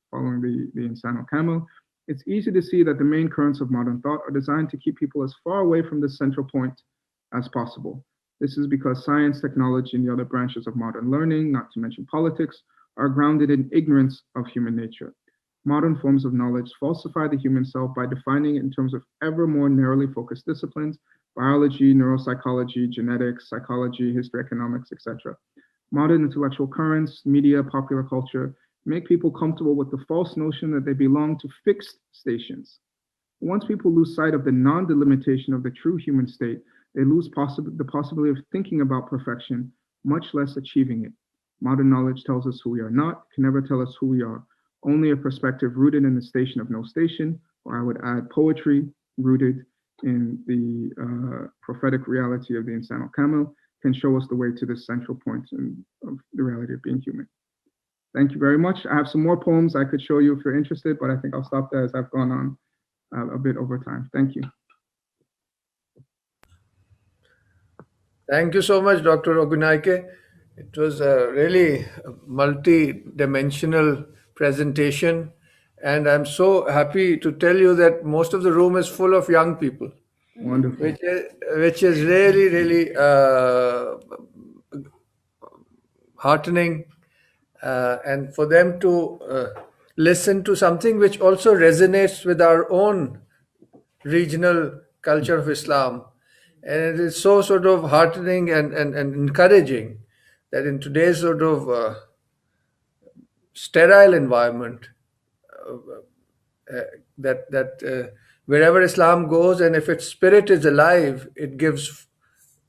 following the Insano Camel, it's easy to see that the main currents of modern thought are designed to keep people as far away from this central point as possible. This is because science, technology, and the other branches of modern learning, not to mention politics, are grounded in ignorance of human nature. Modern forms of knowledge falsify the human self by defining it in terms of ever more narrowly focused disciplines, biology, neuropsychology, genetics, psychology, history, economics, etc. Modern intellectual currents, media, popular culture, make people comfortable with the false notion that they belong to fixed stations. Once people lose sight of the non-delimitation of the true human state, they lose the possibility of thinking about perfection, much less achieving it. Modern knowledge tells us who we are not, can never tell us who we are. Only a perspective rooted in the station of no station, or I would add poetry rooted in the prophetic reality of the Insano Camel, can show us the way to this central point of the reality of being human. Thank you very much. I have some more poems I could show you if you're interested, but I think I'll stop there as I've gone on a bit over time. Thank you.
Thank you so much, Dr. Ogunnaike. It was a really multi-dimensional presentation, and I'm so happy to tell you that most of the room is full of young people.
Wonderful.
Which is really, really heartening, and for them to listen to something which also resonates with our own regional culture of Islam. And it is so sort of heartening and encouraging that in today's sort of sterile environment, that wherever Islam goes, and if its spirit is alive, it gives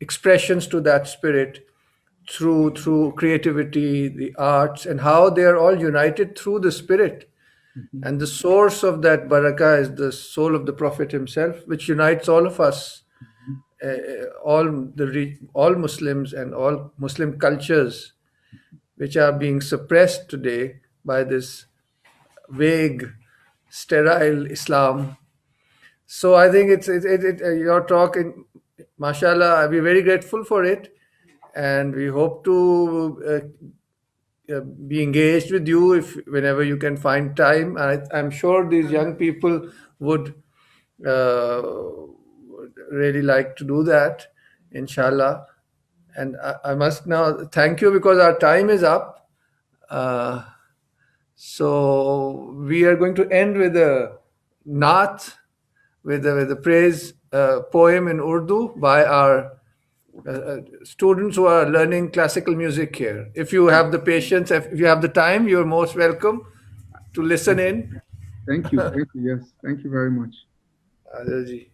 expressions to that spirit through creativity, the arts, and how they are all united through the spirit. Mm-hmm. And the source of that barakah is the soul of the Prophet himself, which unites all of us. All Muslims and all Muslim cultures, which are being suppressed today by this vague, sterile Islam. So I think your talk MashaAllah, we're very grateful for it, and we hope to be engaged with you if whenever you can find time. I'm sure these young people would really like to do that, inshallah. And I must now thank you because our time is up. So we are going to end with a naat, with a praise poem in Urdu by our students who are learning classical music here. If you have the patience, if you have the time, you're most welcome to listen in.
Thank you. Yes. Thank you very much.
Adil ji.